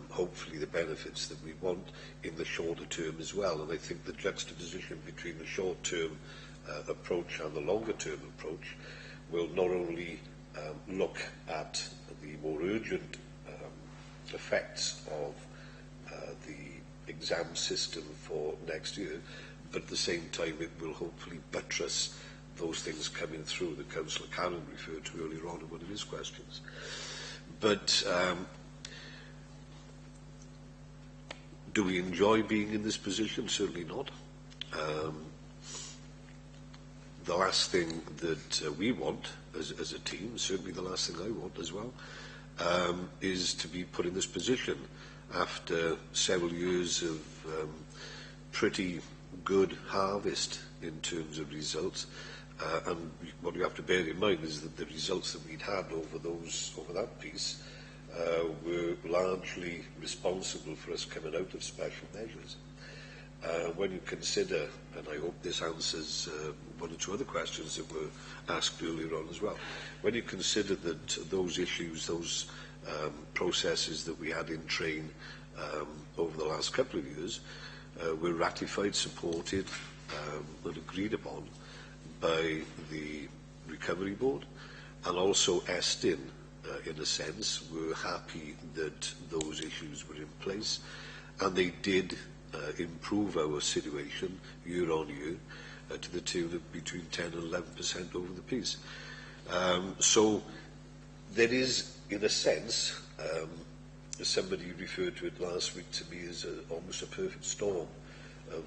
hopefully the benefits that we want in the shorter term as well. And I think the juxtaposition between the short-term approach and the longer-term approach will not only look at the more urgent effects of the exam system for next year, but at the same time it will hopefully buttress those things coming through that Councillor Cannon referred to earlier on in one of his questions. But do we enjoy being in this position? Certainly not. The last thing that we want as a team, certainly the last thing I want as well, is to be put in this position after several years of pretty good harvest in terms of results. And what you have to bear in mind is that the results that we'd had over that piece were largely responsible for us coming out of special measures. When you consider, and I hope this answers one or two other questions that were asked earlier on as well, when you consider that those issues, those processes that we had in train over the last couple of years were ratified, supported and agreed upon by the Recovery Board, and also Estin, in a sense, were happy that those issues were in place, and they did improve our situation year on year to the tune of between 10 and 11% over the piece. So there is, in a sense, somebody referred to it last week to me as almost a perfect storm of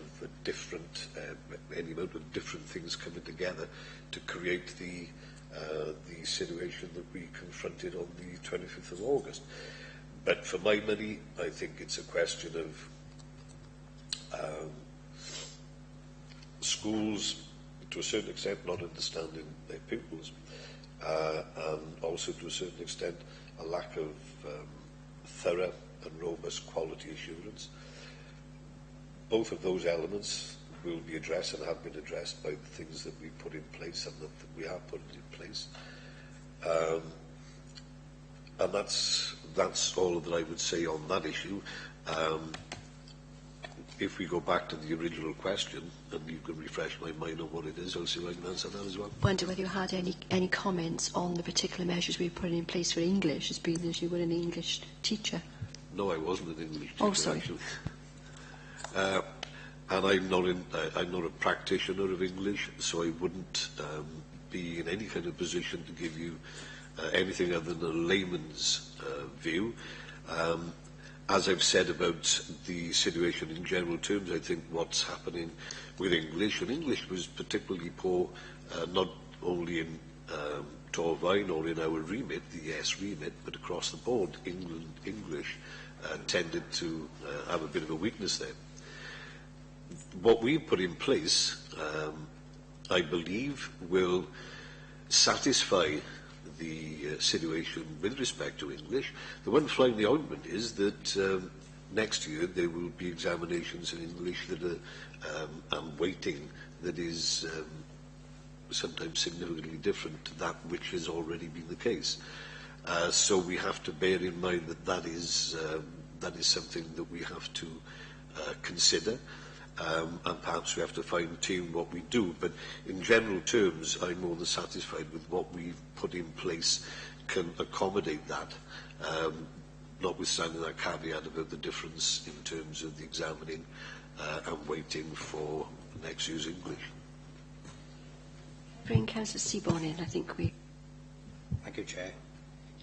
any amount of different things coming together to create the situation that we confronted on the 25th of August. But for my money, I think it's a question of schools, to a certain extent, not understanding their pupils, and also to a certain extent a lack of thorough and robust quality assurance. Both of those elements will be addressed and have been addressed by the things that we put in place and that we have put in place. And that's all that I would say on that issue. If we go back to the original question, and you can refresh my mind on what it is, I'll see if I can answer that as well. I wonder whether you had any comments on the particular measures we put in place for English, as being as you were an English teacher. No, I wasn't an English teacher. Oh, sorry. Actually. And I'm not a practitioner of English, so I wouldn't be in any kind of position to give you anything other than a layman's view. As I've said about the situation in general terms, I think what's happening with English, and English was particularly poor not only in Torfaen or in our remit, the ES remit, but across the board, English tended to have a bit of a weakness there. What we've put in place, I believe, will satisfy the situation with respect to English. The one fly in the ointment is that next year there will be examinations in English that are and weighting that is sometimes significantly different to that which has already been the case. So we have to bear in mind that is something that we have to consider. And perhaps we have to fine-tune what we do. But in general terms, I'm more than satisfied with what we've put in place can accommodate that, notwithstanding that caveat about the difference in terms of the examining and waiting for next year's English. Bring Councillor Seaborn in, I think we... Thank you, Chair.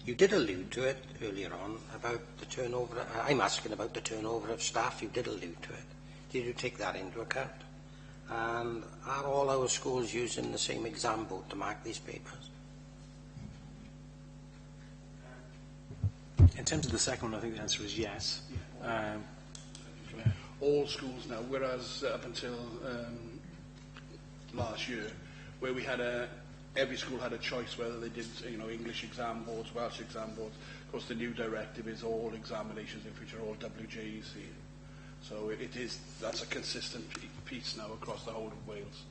You did allude to it earlier on about the turnover. I'm asking about the turnover of staff. You did allude to it. Did you take that into account? And are all our schools using the same exam board to mark these papers? In terms of the second one, I think the answer is yes. All schools now, whereas up until last year, where we had every school had a choice whether they did, English exam boards, Welsh exam boards. Of course, the new directive is all examinations in future, all WJEC. So that's a consistent piece now across the whole of Wales.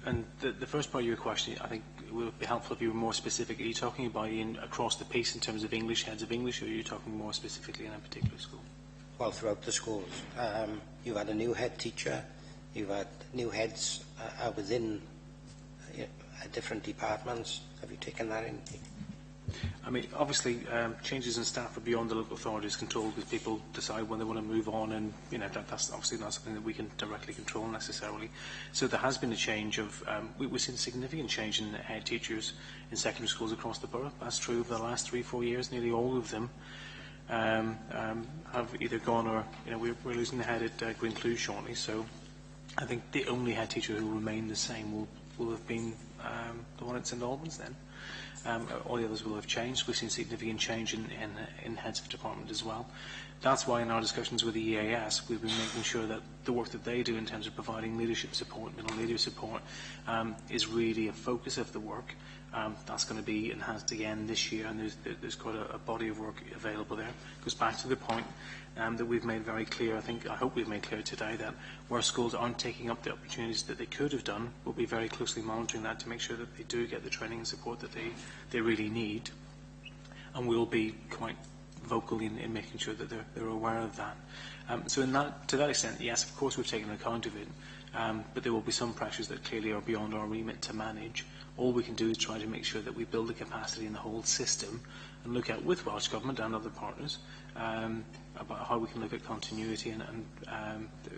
And the first part of your question, I think it would be helpful if you were more specific. Are you talking about across the piece in terms of English, heads of English, or are you talking more specifically in a particular school? Well, throughout the schools. You've had a new head teacher, you've had new heads within different departments. Have you taken that in? I mean, obviously, changes in staff are beyond the local authorities' control because people decide when they want to move on, and that's obviously not something that we can directly control necessarily. So there has been a change of, we've seen significant change in head teachers in secondary schools across the borough. That's true over the last 3-4 years. Nearly all of them have either gone or, we're losing the head at Glenclue shortly. So I think the only head teacher who will remain the same will have been the one at St Albans then. All the others will have changed. We've seen significant change in heads of department as well. That's why in our discussions with the EAS, we've been making sure that the work that they do in terms of providing leadership support, middle leader support, is really a focus of the work. That's going to be enhanced again this year, and there's quite a body of work available there. It goes back to the point that we've made very clear, I hope we've made clear today, that where schools aren't taking up the opportunities that they could have done, we'll be very closely monitoring that to make sure that they do get the training and support that they really need. And we'll be quite vocal in making sure that they're aware of that. So to that extent, yes, of course we've taken account of it, but there will be some pressures that clearly are beyond our remit to manage. All we can do is try to make sure that we build the capacity in the whole system and look at, with Welsh Government and other partners, about how we can look at continuity and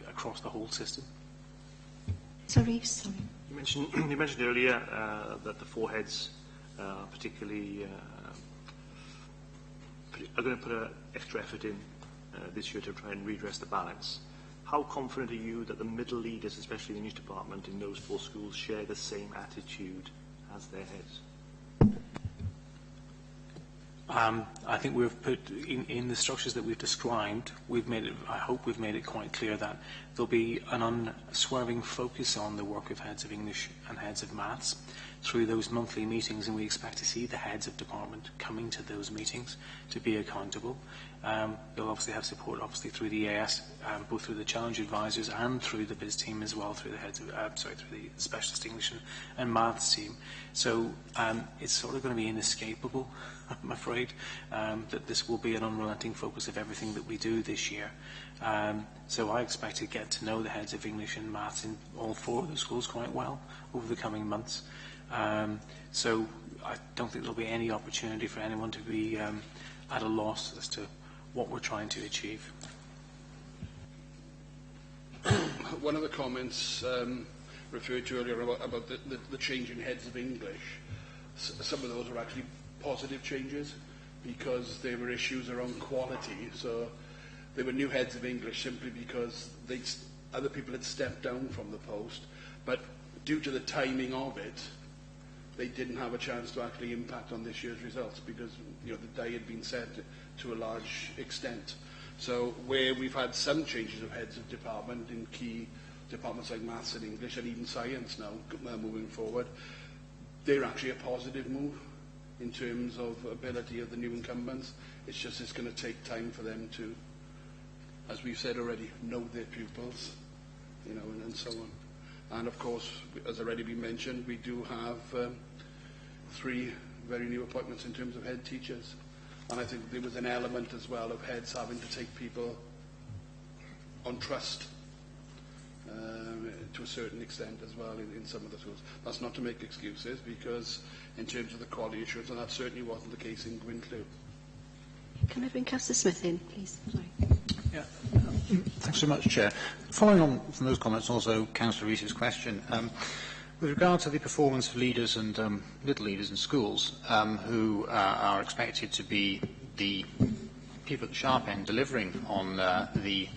across the whole system. Sorry, sorry. You mentioned earlier that the four heads particularly are going to put extra effort in this year to try and redress the balance. How confident are you that the middle leaders, especially the English department in those four schools, share the same attitude as their heads? I think we've put in the structures that we've described, I hope we've made it quite clear that there'll be an unswerving focus on the work of heads of English and heads of maths through those monthly meetings, and we expect to see the heads of department coming to those meetings to be accountable. They'll obviously have support, through the EAS, both through the challenge advisors and through the BIS team as well, through the heads of, through the specialist English and maths team. So it's sort of going to be inescapable, I'm afraid, that this will be an unrelenting focus of everything that we do this year. So I expect to get to know the heads of English and maths in all four of the schools quite well over the coming months. So I don't think there'll be any opportunity for anyone to be at a loss as to what we're trying to achieve. One of the comments referred to earlier about the change in heads of English, some of those are actually positive changes because there were issues around quality. So there were new heads of English simply because other people had stepped down from the post, but due to the timing of it, they didn't have a chance to actually impact on this year's results because the day had been set to a large extent. So where we've had some changes of heads of department in key departments like maths and English and even science now moving forward, they're actually a positive move in terms of ability of the new incumbents. It's going to take time for them to, as we've said already, know their pupils, and so on. And of course, as already been mentioned, we do have 3 very new appointments in terms of head teachers. And I think there was an element as well of heads having to take people on trust to a certain extent as well in some of the schools. That's not to make excuses because in terms of the quality assurance, and that certainly wasn't the case in Glenclue. Can I bring Councillor Smith in, please? Sorry. Yeah. Thanks so much, Chair. Following on from those comments, also Councillor Rees's question, with regard to the performance of leaders and middle leaders in schools who are expected to be the people at the sharp end delivering on the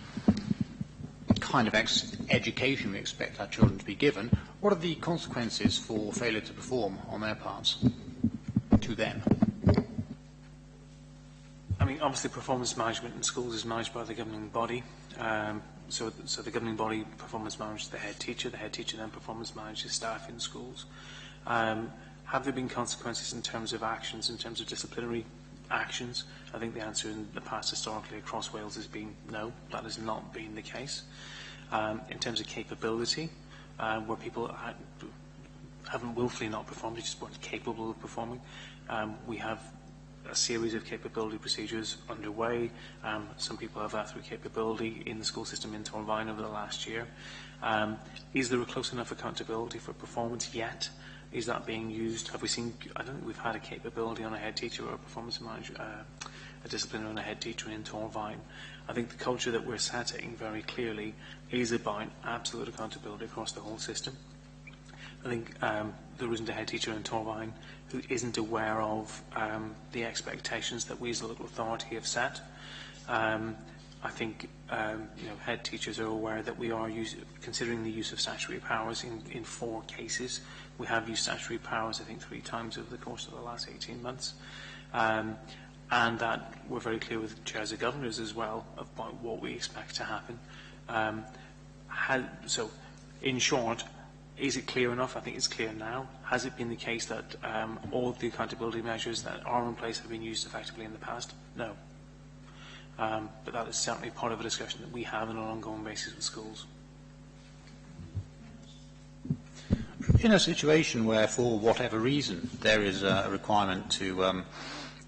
kind of education we expect our children to be given, what are the consequences for failure to perform on their parts to them? I mean, obviously performance management in schools is managed by the governing body. So the governing body performance manages the head teacher then performance manages staff in schools. Have there been consequences in terms of actions, in terms of disciplinary actions? I think the answer in the past historically across Wales has been no, that has not been the case. In terms of capability, where people haven't willfully not performed, they just weren't capable of performing, we have a series of capability procedures underway. Some people have that through capability in the school system in Torfaen over the last year. Is there a close enough accountability for performance yet? Is that being used? Have we seen? I don't think we've had a capability on a head teacher or a performance manager, a disciplinary on a head teacher in Torvine. I think the culture that we're setting very clearly is about absolute accountability across the whole system. I think there isn't a head teacher in Torvine who isn't aware of the expectations that we as a local authority have set. I think head teachers are aware that we are considering the use of statutory powers in 4 cases. We have used statutory powers, I think, 3 times over the course of the last 18 months. And that we're very clear with chairs of governors as well about what we expect to happen. So, in short, is it clear enough? I think it's clear now. Has it been the case that all of the accountability measures that are in place have been used effectively in the past? No. But that is certainly part of a discussion that we have on an ongoing basis with schools. In a situation where, for whatever reason, there is a requirement to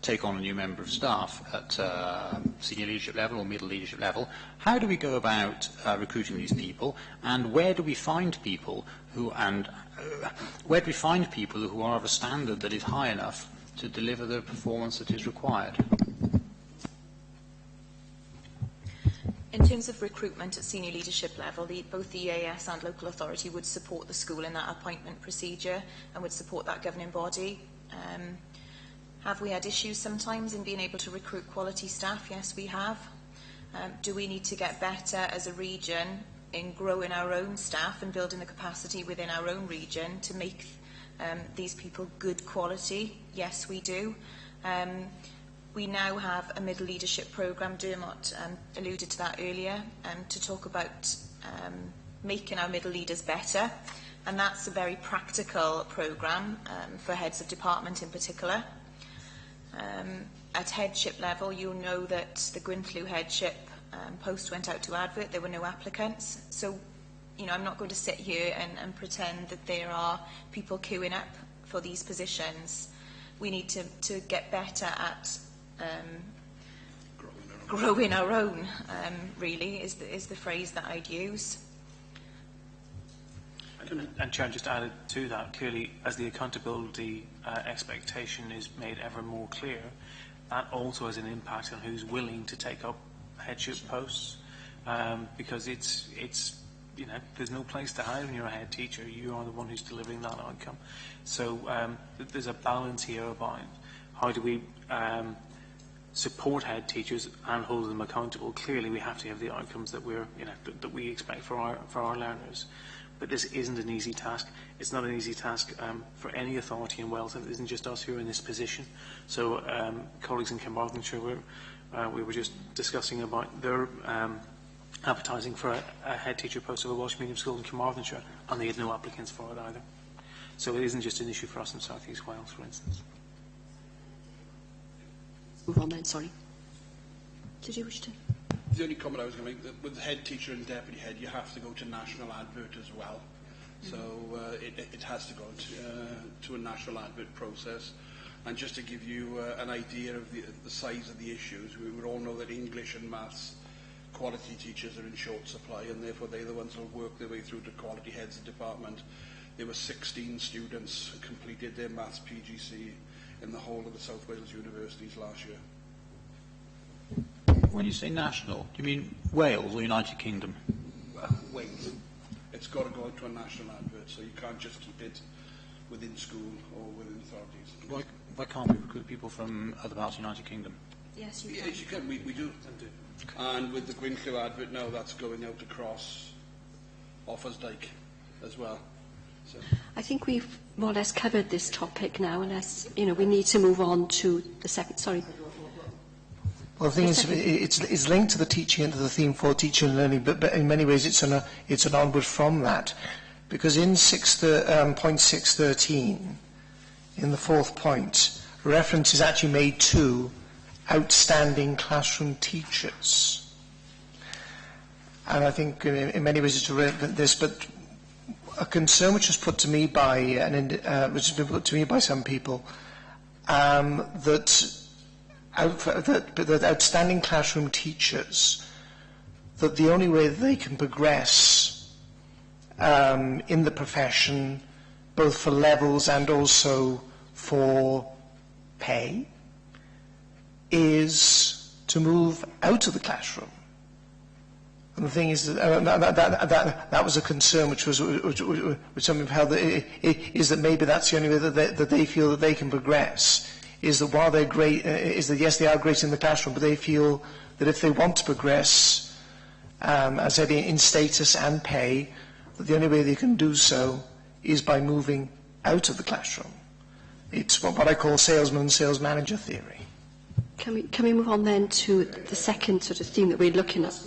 take on a new member of staff at senior leadership level or middle leadership level, how do we go about recruiting these people, and where do we find people who are of a standard that is high enough to deliver the performance that is required? In terms of recruitment at senior leadership level, both the EAS and local authority would support the school in that appointment procedure and would support that governing body. Have we had issues sometimes in being able to recruit quality staff? Yes, we have. Do we need to get better as a region in growing our own staff and building the capacity within our own region to make these people good quality? Yes, we do. We now have a middle leadership programme, Dermot alluded to that earlier, to talk about making our middle leaders better. And that's a very practical programme for heads of department in particular. At headship level, you'll know that the Gwynflew headship post went out to advert. There were no applicants. So, I'm not going to sit here and pretend that there are people queuing up for these positions. We need to get better at growing our own, really, is the phrase that I'd use. And Chair, just added to that, clearly, as the accountability expectation is made ever more clear, that also has an impact on who's willing to take up headship posts, because it's there's no place to hide when you're a head teacher. You are the one who's delivering that outcome. So there's a balance here about how do we support head teachers and hold them accountable. Clearly, we have to have the outcomes that that we expect for our learners. But this isn't an easy task. It's not an easy task for any authority in Wales, and it isn't just us who are in this position. So colleagues in Carmarthenshire, we were just discussing about their advertising for a head teacher post of a Welsh medium school in Carmarthenshire, and they had no applicants for it either. So it isn't just an issue for us in South East Wales, for instance. Move on then, sorry. Did you wish to? The only comment I was going to make, that with head teacher and deputy head, you have to go to national advert as well. So it has to go to a national advert process. And just to give you an idea of the size of the issues, we would all know that English and maths quality teachers are in short supply, and therefore they're the ones who will work their way through to quality heads of department. There were 16 students who completed their maths PGC in the whole of the South Wales universities last year. When you say national, do you mean Wales or United Kingdom? Wales. It's got to go out to a national advert, so you can't just keep it within school or within authorities. Why can't we recruit people from other parts of the United Kingdom? Yes, you can. Yes, you can. We do. And with the Gwynflew advert now, that's going out across Offarsdyke as well. So. I think we've more or less covered this topic now, unless we need to move on to the second. Sorry. Well, the thing is, it's linked to the teaching and to the theme for teaching and learning, but in many ways it's an onward from that, because in point 6.13, in the fourth point, reference is actually made to outstanding classroom teachers, and I think in many ways it's relevant this, but a concern which was put to me by which has been put to me by some people, that outstanding classroom teachers, that the only way that they can progress in the profession both for levels and also for pay, is to move out of the classroom. And the thing is that was a concern which some have held, is that maybe that's the only way that they feel that they can progress, is that while they're great, is that yes, they are great in the classroom, but they feel that if they want to progress, as I said, in status and pay, that the only way they can do so is by moving out of the classroom. It's what I call sales manager theory. Can we move on then to the second sort of theme that we're looking at?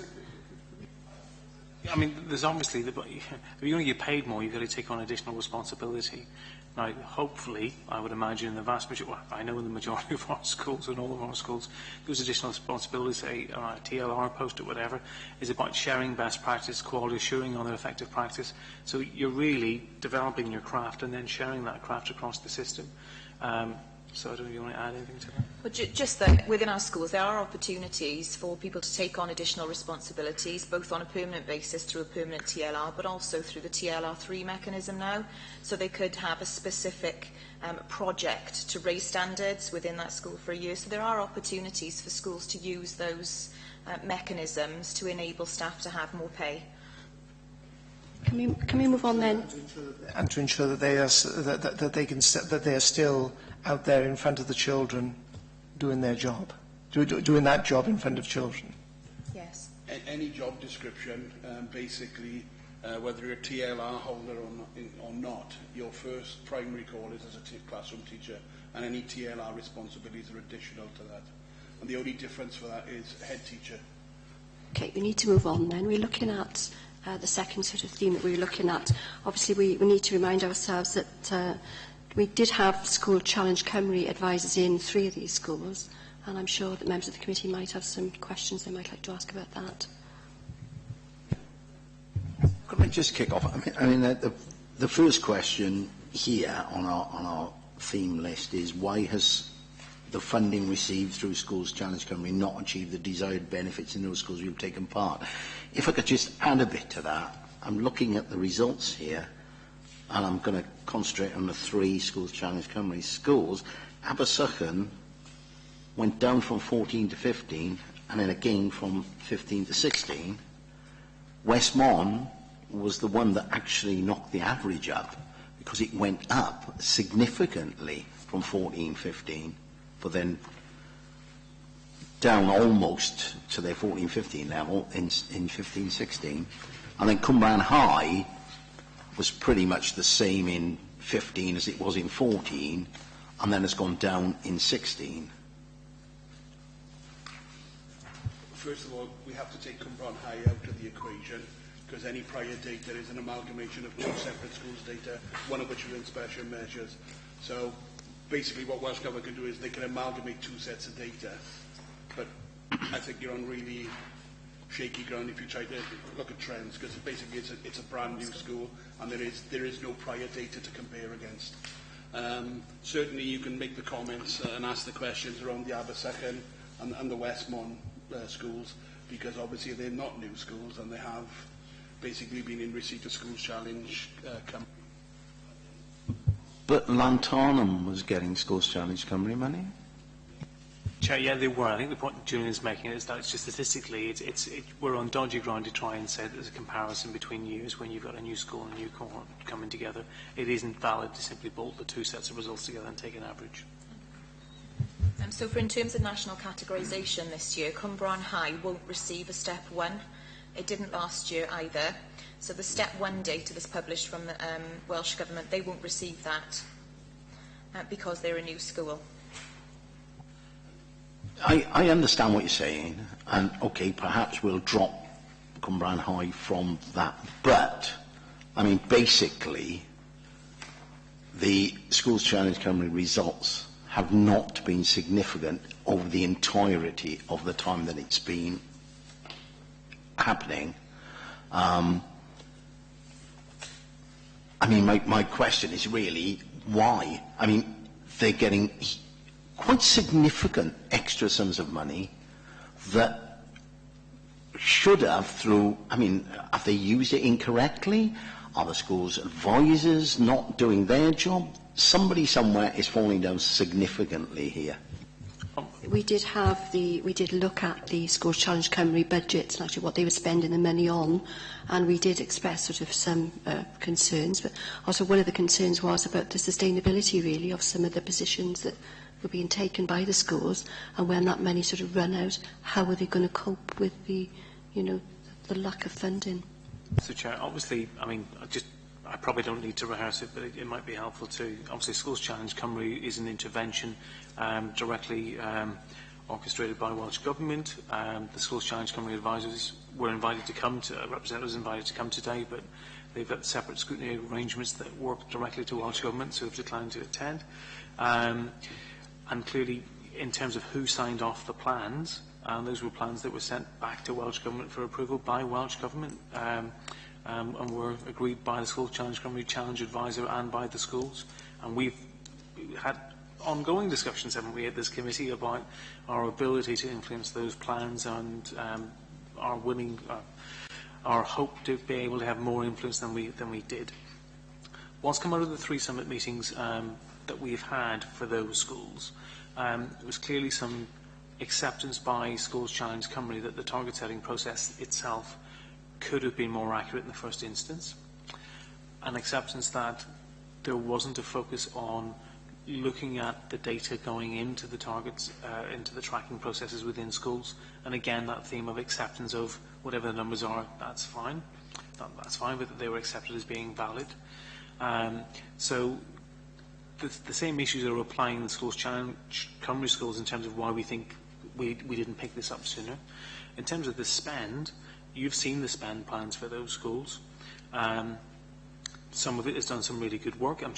I mean, there's obviously, if you're going to get paid more, you've got to take on additional responsibility. Now, hopefully, I would imagine in the vast majority, well, I know in the majority of our schools, and all of our schools, there's additional responsibility, say, a TLR post or whatever, is about sharing best practice, quality assuring on their effective practice. So you're really developing your craft and then sharing that craft across the system. So I don't know if you want to add anything to that? Well, just that within our schools there are opportunities for people to take on additional responsibilities, both on a permanent basis through a permanent TLR, but also through the TLR3 mechanism now. So they could have a specific project to raise standards within that school for a year. So there are opportunities for schools to use those mechanisms to enable staff to have more pay. Can we move on then? And to ensure that they are still out there in front of the children doing their job, doing that job in front of children. Yes. Any job description, basically, whether you're a TLR holder or not, your first primary call is as a classroom teacher, and any TLR responsibilities are additional to that. And the only difference for that is head teacher. Okay, we need to move on then. We're looking at the second sort of theme that we were looking at. Obviously, we need to remind ourselves that we did have School Challenge Cymru advisors in 3 of these schools, and I'm sure that members of the committee might have some questions they might like to ask about that. Could I just kick off? I mean the first question here on our theme list is, why has the funding received through Schools Challenge Cymru not achieved the desired benefits in those schools who've taken part? If I could just add a bit to that, I'm looking at the results here, and I'm going to concentrate on the 3 Schools Challenge Cymru schools. Abersychan went down from 14 to 15, and then again from 15 to 16. Westmont was the one that actually knocked the average up, because it went up significantly from 14-15, but then down almost to their 14-15 level in 15-16. And then Cwmbran High was pretty much the same in 15 as it was in 14, and then has gone down in 16. First of all, we have to take Cwmbran High out of the equation, because any prior data is an amalgamation of 2 separate schools' data, one of which are in special measures. So basically what Welsh Government can do is they can amalgamate 2 sets of data. But I think you're on really shaky ground if you try to look at trends, because basically it's a brand new school and there is no prior data to compare against. Certainly you can make the comments and ask the questions around the Abersychan and the Westmont schools, because obviously they're not new schools and they have basically been in receipt of Schools Challenge. But Llantarnam was getting Schools Challenge Cymru money? Chair, yeah, they were. I think the point Julian is making is that it's just statistically, we're on dodgy ground to try and say that there's a comparison between years when you've got a new school and a new cohort coming together. It isn't valid to simply bolt the 2 sets of results together and take an average. So in terms of national categorisation this year, Cwmbran High won't receive a Step 1. It didn't last year either. So the Step 1 data that's published from the Welsh Government, they won't receive that because they're a new school. I understand what you're saying, and okay, perhaps we'll drop Cwmbran High from that, but I mean basically the Schools Challenge Cymru results have not been significant over the entirety of the time that it's been happening. I mean, my question is really why? I mean, they're getting quite significant extra sums of money that should have through, I mean, have they used it incorrectly? Are the school's advisors not doing their job? Somebody somewhere is falling down significantly here. We did look at the Schools Challenge Cymru budgets and actually what they were spending the money on, and we did express sort of some concerns, but also one of the concerns was about the sustainability really of some of the positions that were being taken by the schools, and when that money sort of run out, how are they going to cope with the, you know, the lack of funding? So, Chair, obviously, I mean, I probably don't need to rehearse it, but it might be helpful to. Obviously, Schools Challenge Cymru is an intervention directly orchestrated by Welsh Government. The Schools Challenge Cymru advisors were invited to come to, representatives invited to come today, but they've got separate scrutiny arrangements that work directly to Welsh Government, so have declined to attend. And clearly, in terms of who signed off the plans, those were plans that were sent back to Welsh Government for approval by Welsh Government. And were agreed by the Schools Challenge Cymru Challenge Advisor and by the schools. And we've had ongoing discussions, haven't we, at this committee about our ability to influence those plans and our hope to be able to have more influence than we did. What's come out of the 3 summit meetings that we've had for those schools, there was clearly some acceptance by Schools Challenge Cymru that the target setting process itself could have been more accurate in the first instance, an acceptance that there wasn't a focus on looking at the data going into the targets, into the tracking processes within schools, and again that theme of acceptance of whatever the numbers are, that's fine, but they were accepted as being valid. So the same issues are applying in the Schools Challenge Cymru schools in terms of why we think we didn't pick this up sooner. In terms of the spend, you've seen the spend plans for those schools. Some of it has done some really good work. I'm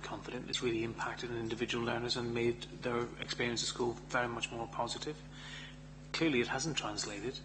confident it's really impacted on individual learners and made their experience at school very much more positive. Clearly it hasn't translated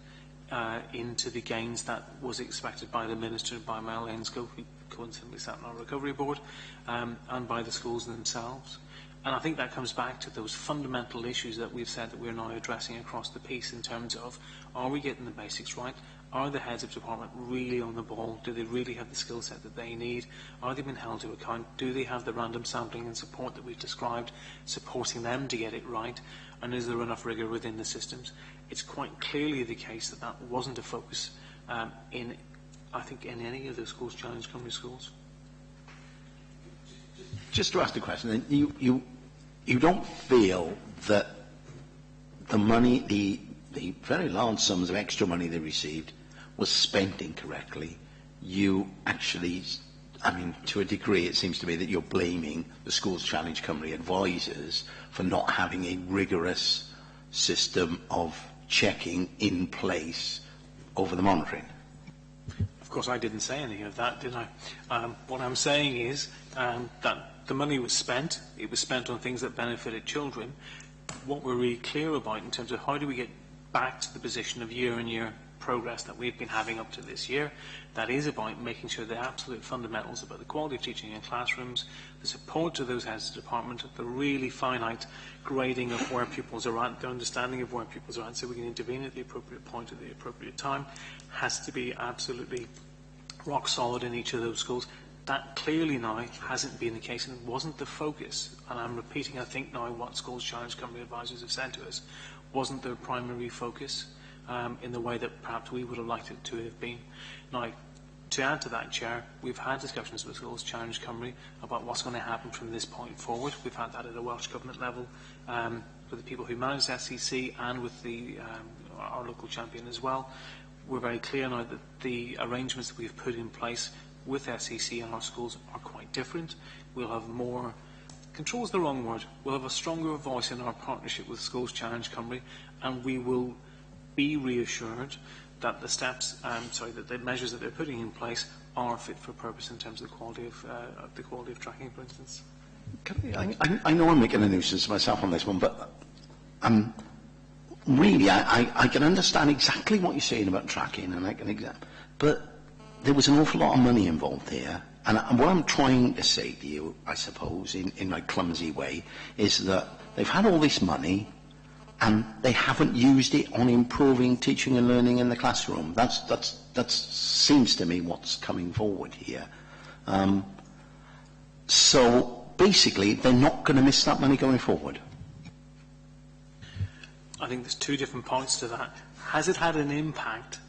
into the gains that was expected by the Minister, by Mel Ainscough, who coincidentally sat on our recovery board, and by the schools themselves. And I think that comes back to those fundamental issues that we've said that we're now addressing across the piece in terms of, are we getting the basics right? Are the heads of department really on the ball? Do they really have the skill set that they need? Are they being held to account? Do they have the random sampling and support that we've described, supporting them to get it right? And is there enough rigour within the systems? It's quite clearly the case that that wasn't a focus in any of the Schools Challenge Cymru schools. Just to ask the question, you don't feel that the money, the very large sums of extra money they received was spent incorrectly? You actually, I mean, to a degree it seems to me that you're blaming the Schools Challenge Cymru advisors for not having a rigorous system of checking in place over the monitoring. Of course, I didn't say any of that, did I? What I'm saying is that the money was spent. It was spent on things that benefited children. What we're really clear about in terms of how do we get back to the position of year-on-year progress that we've been having up to this year, that is about making sure the absolute fundamentals about the quality of teaching in classrooms, the support to those heads of department, the really finite grading of where pupils are at, the understanding of where pupils are at, so we can intervene at the appropriate point at the appropriate time, has to be absolutely rock solid in each of those schools. That clearly now hasn't been the case and wasn't the focus, and I'm repeating I think now what Schools Challenge Cymru advisors have said to us, wasn't their primary focus in the way that perhaps we would have liked it to have been. Now, to add to that, Chair, we've had discussions with Schools Challenge Cymru about what's going to happen from this point forward. We've had that at a Welsh Government level with the people who manage SCC and with our local champion as well. We're very clear now that the arrangements that we've put in place with SCC and our schools are quite different. We'll have more, control's the wrong word, we'll have a stronger voice in our partnership with Schools Challenge Cymru, and we will be reassured that the steps, that the measures that they're putting in place are fit for purpose in terms of the quality of tracking, for instance. I know I'm making a nuisance of myself on this one, but really, I can understand exactly what you're saying about tracking, and but there was an awful lot of money involved here, and what I'm trying to say to you, I suppose, in my clumsy way, is that they've had all this money, and they haven't used it on improving teaching and learning in the classroom. That seems to me what's coming forward here. So basically, they're not going to miss that money going forward. I think there's two different points to that. Has it had an impact?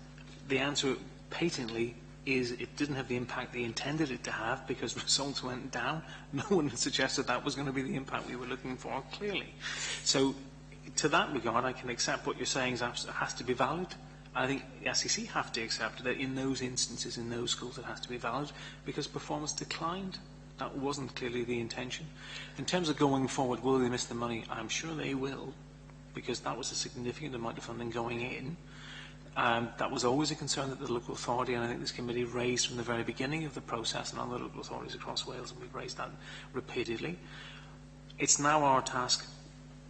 The answer patently is it didn't have the impact they intended it to have because results went down. No one had suggested that was going to be the impact we were looking for, clearly. So to that regard, I can accept what you're saying has to be valid. I think the SEC have to accept that in those instances, in those schools, it has to be valid because performance declined. That wasn't clearly the intention. In terms of going forward, will they miss the money? I'm sure they will, because that was a significant amount of funding going in. That was always a concern that the local authority, and I think this committee raised from the very beginning of the process and other local authorities across Wales, and we've raised that repeatedly. It's now our task,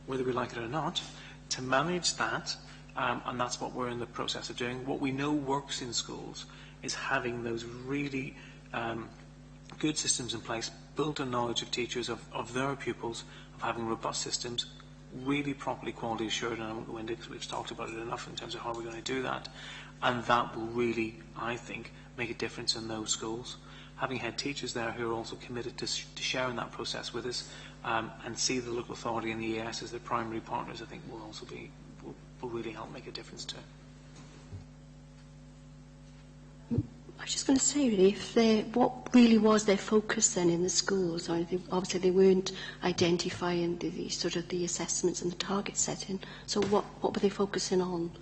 whether we like it or not, to manage that, and that's what we're in the process of doing. What we know works in schools is having those really good systems in place, built on knowledge of teachers, of their pupils, of having robust systems, really properly quality assured, and I won't go into it because we've talked about it enough in terms of how we're going to do that, and that will really, I think, make a difference in those schools. Having had teachers there who are also committed to sharing that process with us and see the local authority and the ES as their primary partners, I think will also be will really help make a difference too. I was just going to say, really, what really was their focus then in the schools? Obviously, they weren't identifying the sort of the assessments and the target setting. So, what were they focusing on?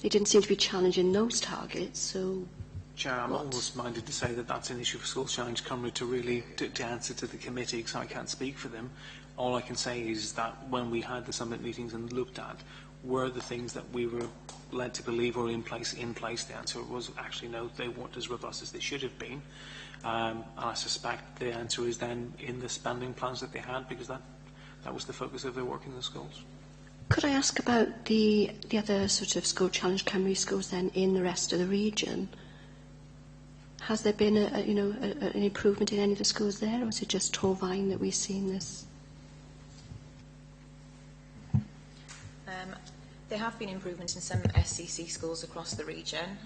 They didn't seem to be challenging those targets. So, Chair, I'm almost minded to say that that's an issue for Schools Challenge Cymru to really to answer to the committee, because I can't speak for them. All I can say is that when we had the summit meetings and looked at were the things that we were led to believe were in place, the answer was actually no, they weren't as robust as they should have been. And I suspect the answer is then in the spending plans that they had, because that was the focus of their work in the schools. Could I ask about the other sort of School Challenge Cymru schools then in the rest of the region? Has there been an improvement in any of the schools there, or is it just Torfaen that we've seen this? There have been improvements in some SCC schools across the region,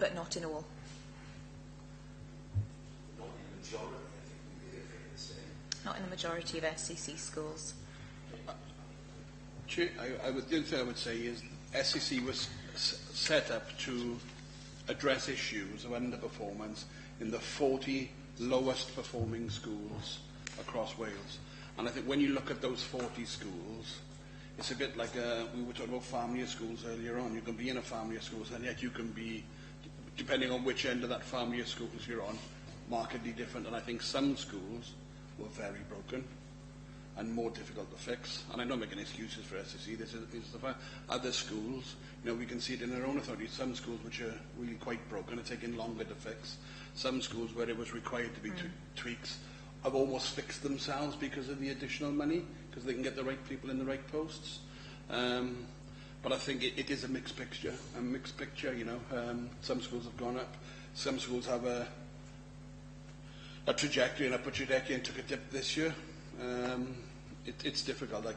but not in all. Not in the majority of SCC schools. The other thing I would say is SCC was set up to address issues of underperformance in the 40 lowest performing schools across Wales. And I think when you look at those 40 schools, it's a bit like we were talking about family of schools earlier on. You can be in a family of schools, and yet you can be, depending on which end of that family of schools you're on, markedly different. And I think some schools were very broken and more difficult to fix. And I'm not making excuses for SSE. This is the fact. Other schools, we can see it in our own authority. Some schools which are really quite broken are taking longer to fix. Some schools where it was required to be tweaks have almost fixed themselves because of the additional money, because they can get the right people in the right posts. But I think it is a mixed picture. Some schools have gone up. Some schools have a trajectory, an upward trajectory, and took a dip this year. It's difficult. I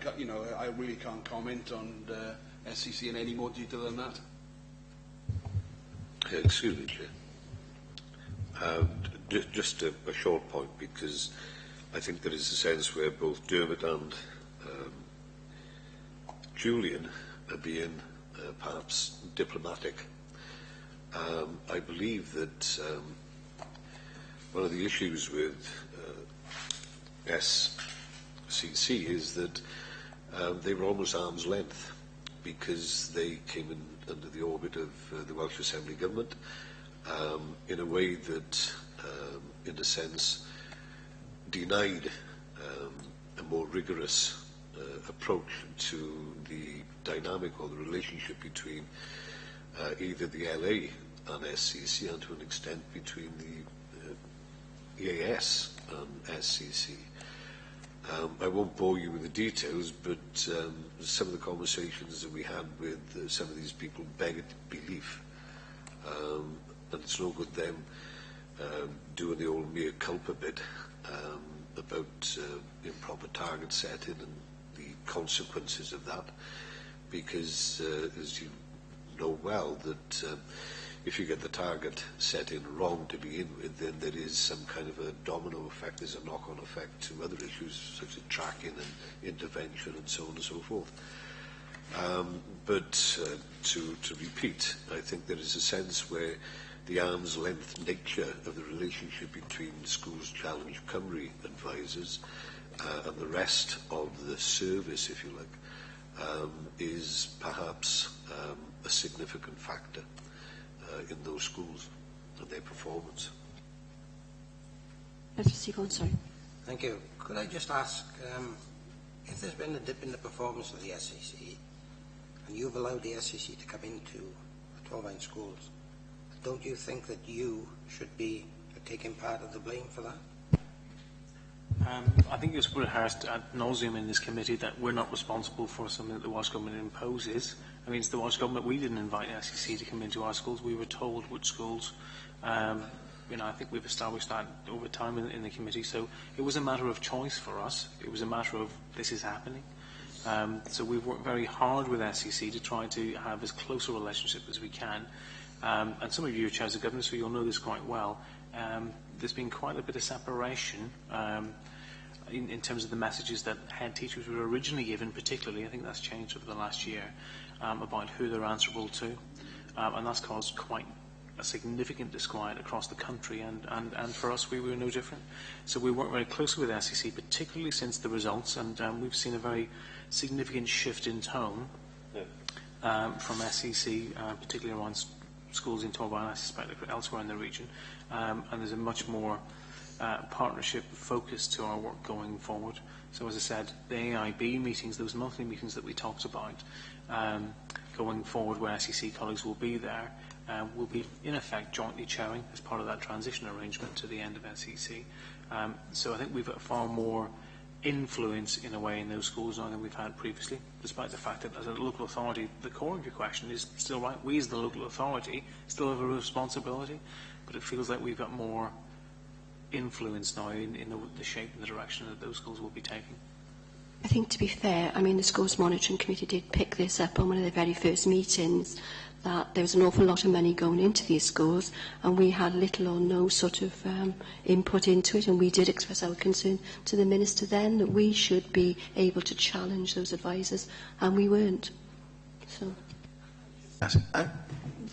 really can't comment on the SCC in any more detail than that. Excuse me, Chair. Just a short point, because I think there is a sense where both Dermot and Julian are being perhaps diplomatic. I believe that one of the issues with SCC is that they were almost arm's length, because they came in under the orbit of the Welsh Assembly Government in a way that, in a sense, denied a more rigorous approach to the dynamic or the relationship between either the LA and SCC, and to an extent between the EAS and SCC. I won't bore you with the details, but some of the conversations that we had with some of these people begged belief. And it's no good them doing the old mea culpa bit about improper target setting and the consequences of that, because as you know well, that if you get the target set in wrong to begin with, then there is some kind of a domino effect. There's a knock-on effect to other issues such as tracking and intervention and so on and so forth. But to repeat, I think there is a sense where the arm's length nature of the relationship between Schools Challenge Cymru advisors and the rest of the service, if you like, is perhaps a significant factor in those schools and their performance. Sorry. Thank you. Could I just ask, if there's been a dip in the performance of the SEC, and you've allowed the SEC to come into the Torvine schools, don't you think that you should be taking part of the blame for that? I think it's put Harris ad nauseum in this committee that we're not responsible for something that the Welsh Government imposes. I mean, it's the Welsh Government. We didn't invite the SEC to come into our schools. We were told which schools. You know, I think we've established that over time in the committee. So it was a matter of choice for us. It was a matter of this is happening. So we've worked very hard with SEC to try to have as close a relationship as we can. And some of you are chairs of government, so you'll know this quite well. There's been quite a bit of separation in terms of the messages that head teachers were originally given, particularly. I think that's changed over the last year, about who they're answerable to. And that's caused quite a significant disquiet across the country, and for us, we were no different. So we worked very closely with SEC, particularly since the results, and we've seen a very significant shift in tone from SEC, particularly around schools in Torvine, I suspect elsewhere in the region, and there's a much more partnership focus to our work going forward. So as I said, the AIB meetings, those monthly meetings that we talked about, going forward where SEC colleagues will be there, will be in effect jointly chairing as part of that transition arrangement to the end of SEC. So I think we've got far more influence in a way in those schools now than we've had previously, despite the fact that as a local authority, the core of your question is still right. We as the local authority still have a responsibility, but it feels like we've got more influence now in the shape and the direction that those schools will be taking. I think, to be fair, I mean, the Schools Monitoring Committee did pick this up on one of the very first meetings, that there was an awful lot of money going into these schools, and we had little or no sort of input into it, and we did express our concern to the Minister then that we should be able to challenge those advisors, and we weren't. So.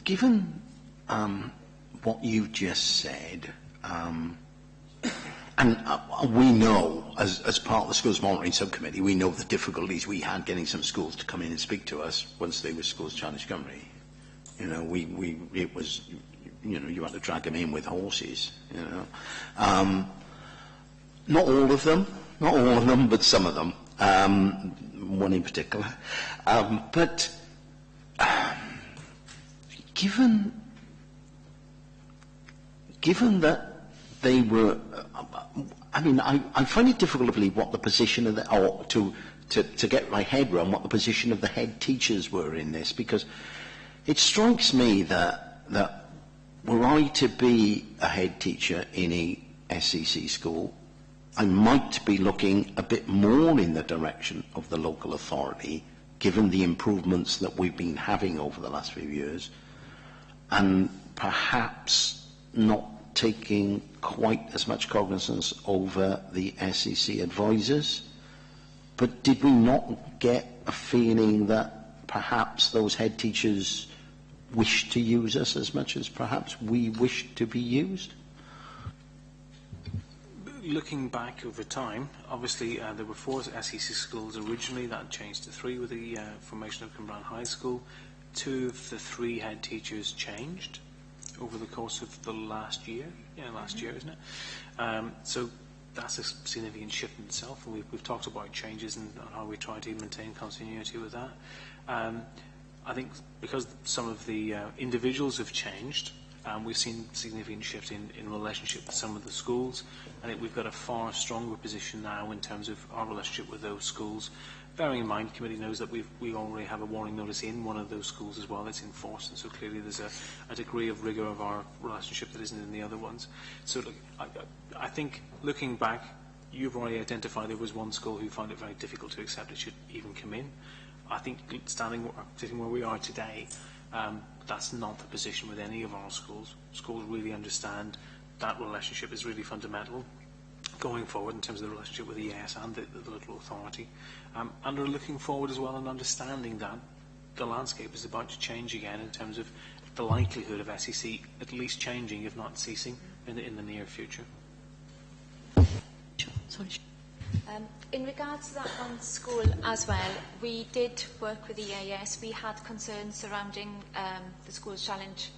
Given what you just said, and we know, as part of the Schools Monitoring Subcommittee, we know the difficulties we had getting some schools to come in and speak to us once they were Schools Challenge Cymru. You know, it was, you know, you had to drag them in with horses, you know. Not all of them, but some of them, one in particular. But given that they were, I mean, I find it difficult to believe what the position of the, or to get my head around what the position of the head teachers were in this, because it strikes me that were I to be a head teacher in a SEC school, I might be looking a bit more in the direction of the local authority, given the improvements that we've been having over the last few years, and perhaps not taking quite as much cognizance over the SEC advisors. But did we not get a feeling that perhaps those head teachers wish to use us as much as perhaps we wish to be used? Looking back over time, obviously there were 4 SEC schools originally. That changed to 3 with the formation of Cumbrae High School. 2 of the 3 head teachers changed over the course of the last year. Yeah, last year, isn't it? So that's a significant shift in itself, and we've talked about changes and how we try to maintain continuity with that. I think because some of the individuals have changed, we've seen significant shift in relationship with some of the schools. I think we've got a far stronger position now in terms of our relationship with those schools. Bearing in mind, the committee knows that we already have a warning notice in one of those schools as well that's in force, and so clearly there's a degree of rigour of our relationship that isn't in the other ones. So look, I think looking back, you've already identified there was one school who found it very difficult to accept it should even come in. I think sitting where we are today, that's not the position with any of our schools. Schools really understand that relationship is really fundamental going forward in terms of the relationship with the EAS and the local authority, and are looking forward as well and understanding that the landscape is about to change again in terms of the likelihood of SEC at least changing, if not ceasing, in the near future. Sorry. In regards to that one school as well, we did work with the EAS. We had concerns surrounding the Schools Challenge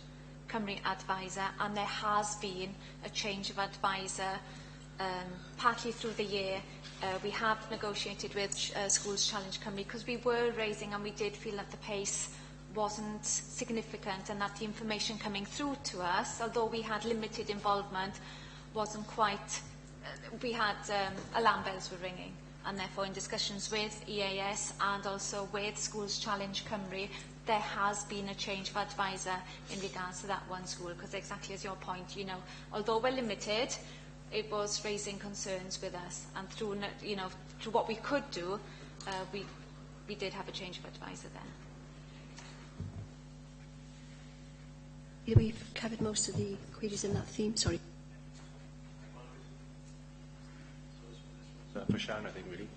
Cymru advisor, and there has been a change of advisor partly through the year. We have negotiated with Schools Challenge Cymru because we were raising, and we did feel that the pace wasn't significant and that the information coming through to us, although we had limited involvement, wasn't quite... we had alarm bells were ringing, and therefore in discussions with EAS and also with Schools Challenge Cymru, there has been a change of advisor in regards to that one school, because exactly as your point, you know, although we're limited, it was raising concerns with us, and through, you know, through what we could do, we did have a change of advisor there. Yeah, we've covered most of the queries in that theme. Sorry. For Sharon, I think, really.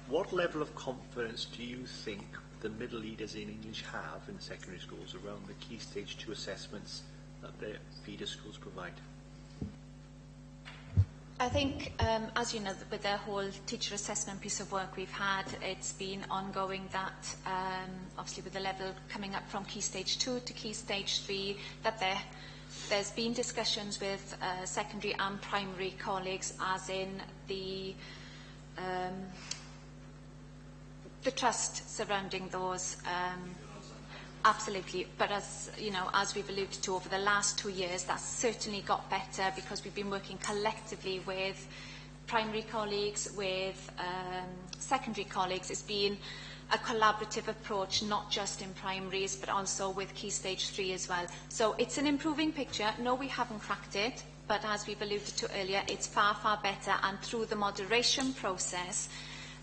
What level of confidence do you think the middle leaders in English have in secondary schools around the Key Stage 2 assessments that their feeder schools provide? I think, as you know, with the whole teacher assessment piece of work we've had, it's been ongoing that, obviously with the level coming up from Key Stage 2 to Key Stage 3, that there's been discussions with secondary and primary colleagues, as in the trust surrounding those. Absolutely, but as you know, as we've alluded to over the last 2 years, that's certainly got better because we've been working collectively with primary colleagues, with secondary colleagues. It's been a collaborative approach, not just in primaries, but also with Key Stage 3 as well. So it's an improving picture. No, we haven't cracked it, but as we've alluded to earlier, it's far, far better. And through the moderation process,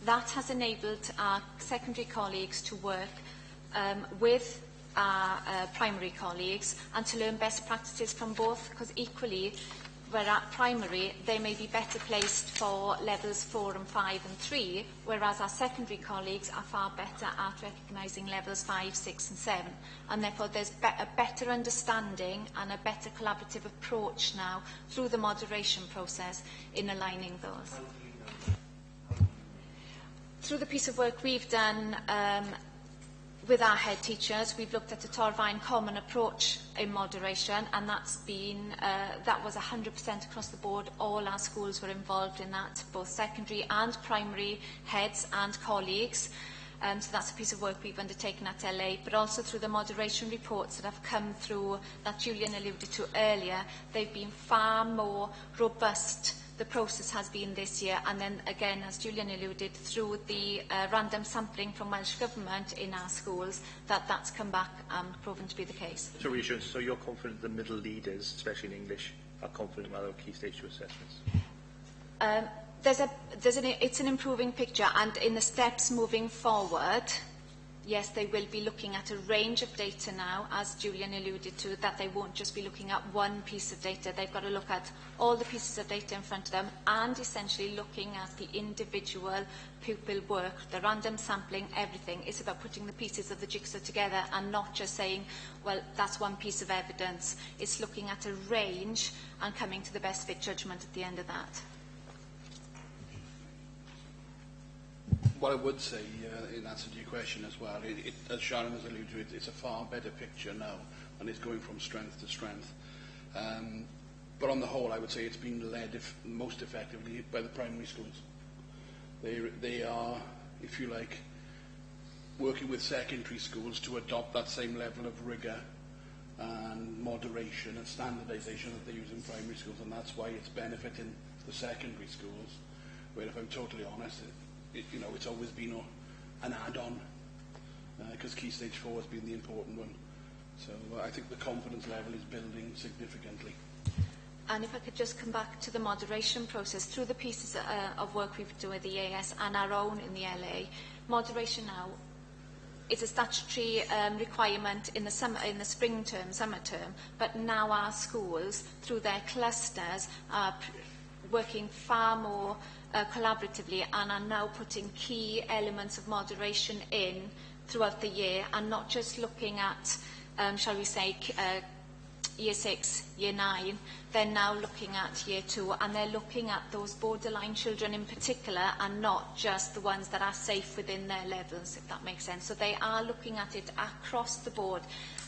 that has enabled our secondary colleagues to work with our primary colleagues and to learn best practices from both, because equally, where at primary, they may be better placed for levels 4 and 5 and 3, whereas our secondary colleagues are far better at recognising levels 5, 6 and 7. And therefore there's a better understanding and a better collaborative approach now through the moderation process in aligning those. Through the piece of work we've done with our head teachers, we've looked at the Torfaen Common approach in moderation, and that's been, that was 100% across the board. All our schools were involved in that, both secondary and primary heads and colleagues. So that's a piece of work we've undertaken at LA, but also through the moderation reports that have come through that Julian alluded to earlier, they've been far more robust. The process has been this year, and then again, as Julian alluded, through the random sampling from Welsh Government in our schools, that's come back and proven to be the case. So reassurance, so you're confident the middle leaders, especially in English, are confident about our Key Stage 2 assessments? It's an improving picture, and in the steps moving forward, yes, they will be looking at a range of data now, as Julian alluded to, that they won't just be looking at one piece of data. They've got to look at all the pieces of data in front of them and essentially looking at the individual pupil work, the random sampling, everything. It's about putting the pieces of the jigsaw together and not just saying, well, that's one piece of evidence. It's looking at a range and coming to the best fit judgment at the end of that. What I would say, in answer to your question as well, as Sharon has alluded to, it's a far better picture now, and it's going from strength to strength. But on the whole, I would say it's been led most effectively by the primary schools. They are, if you like, working with secondary schools to adopt that same level of rigour and moderation and standardisation that they use in primary schools, and that's why it's benefiting the secondary schools, where, if I'm totally honest, you know, it's always been an add-on, because Key Stage 4 has been the important one. So I think the confidence level is building significantly. And if I could just come back to the moderation process, through the pieces of work we've done with the AS and our own in the LA, moderation now is a statutory requirement in the spring term, summer term, but now our schools, through their clusters, are working far more collaboratively and are now putting key elements of moderation in throughout the year, and not just looking at, shall we say, Year 6, Year 9, they're now looking at Year 2, and they're looking at those borderline children in particular, and not just the ones that are safe within their levels, if that makes sense. So they are looking at it across the board.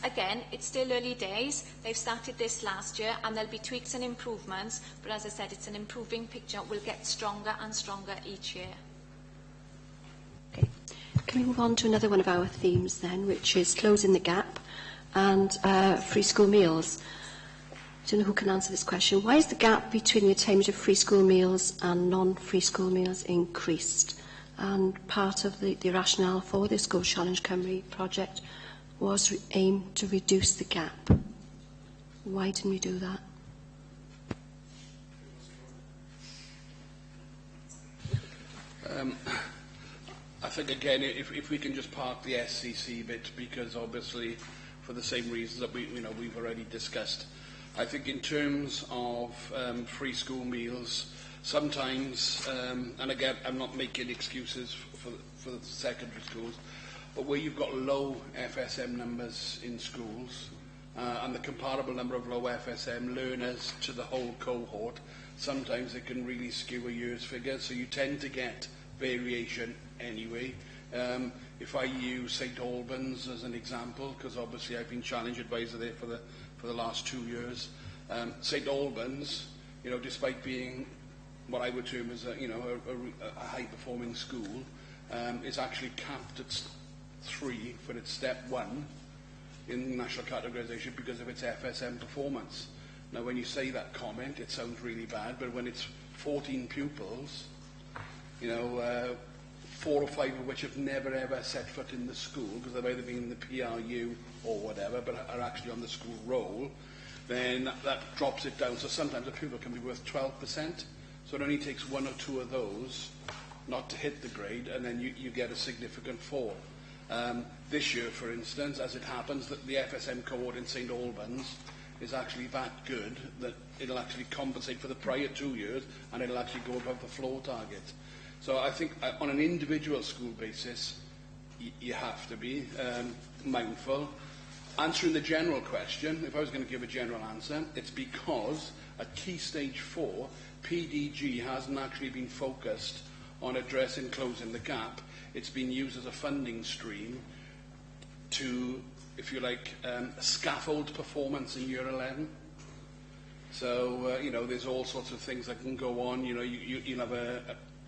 Again, it's still early days. They've started this last year, and there'll be tweaks and improvements, but as I said, it's an improving picture. We'll get stronger and stronger each year. Okay. Can we move on to another one of our themes then, which is closing the gap and free school meals? I don't know who can answer this question. Why is the gap between the attainment of free school meals and non-free school meals increased? And part of the rationale for the School Challenge Cymru project was aimed to reduce the gap. Why didn't we do that? I think, again, if we can just park the SCC bit, because obviously, for the same reasons that we've already discussed, I think in terms of free school meals, sometimes, and again, I'm not making excuses for the secondary schools, but where you've got low FSM numbers in schools, and the comparable number of low FSM learners to the whole cohort, sometimes it can really skew a year's figure, so you tend to get variation anyway. If I use St Albans as an example, because obviously I've been challenge advisor there for the last 2 years, St Albans, despite being what I would term as a high-performing school, is actually capped at 3 for its step 1 in national categorisation because of its FSM performance. Now, when you say that comment, it sounds really bad, but when it's 14 pupils, 4 or 5 of which have never ever set foot in the school because they've either been in the PRU or whatever, but are actually on the school roll, then that drops it down. So sometimes a pupil can be worth 12%. So it only takes 1 or 2 of those not to hit the grade, and then you get a significant fall. This year, for instance, as it happens, that the FSM cohort in St Albans is actually that good that it'll actually compensate for the prior 2 years, and it'll actually go above the floor target. So I think on an individual school basis, you have to be mindful. Answering the general question, if I was going to give a general answer, it's because at Key Stage 4, PDG hasn't actually been focused on addressing closing the gap. It's been used as a funding stream to, if you like, scaffold performance in Year 11. So, there's all sorts of things that can go on. You'll have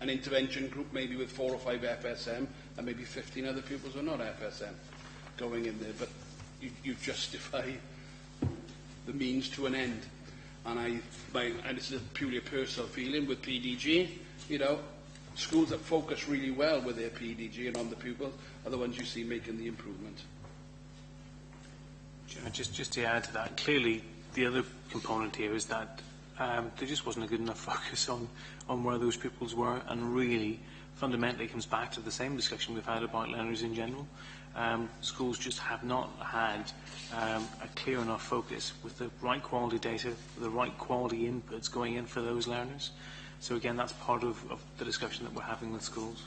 an intervention group maybe with 4 or 5 FSM and maybe 15 other pupils who are not FSM going in there. But you justify the means to an end. And this is purely a personal feeling with PDG, schools that focus really well with their PDG and on the pupils are the ones you see making the improvement. Just to add to that, clearly the other component here is that there just wasn't a good enough focus on where those pupils were, and really fundamentally comes back to the same discussion we've had about learners in general. Schools just have not had a clear enough focus with the right quality data, the right quality inputs going in for those learners. So again, that's part of the discussion that we're having with schools.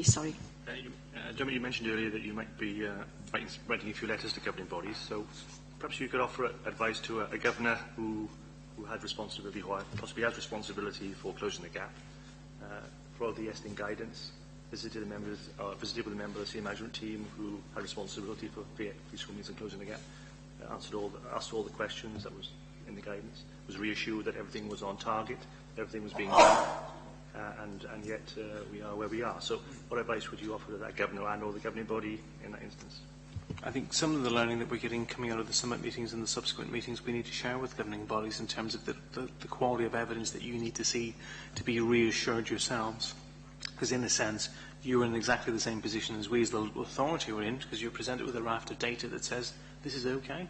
Sorry. Jeremy, you mentioned earlier that you might be writing a few letters to governing bodies, so perhaps you could offer advice to a governor who had responsibility, who possibly has responsibility for closing the gap, followed the Esting guidance, visited with a member of the senior management team who had responsibility for free school meals and closing the gap, asked all the questions that was in the guidance, was reassured that everything was on target, everything was being done, and yet we are where we are. So what advice would you offer to that governor and or the governing body in that instance? I think some of the learning that we're getting coming out of the summit meetings and the subsequent meetings we need to share with governing bodies in terms of the quality of evidence that you need to see to be reassured yourselves. Because in a sense, you are in exactly the same position as we as the local authority were in, because you're presented with a raft of data that says this is okay,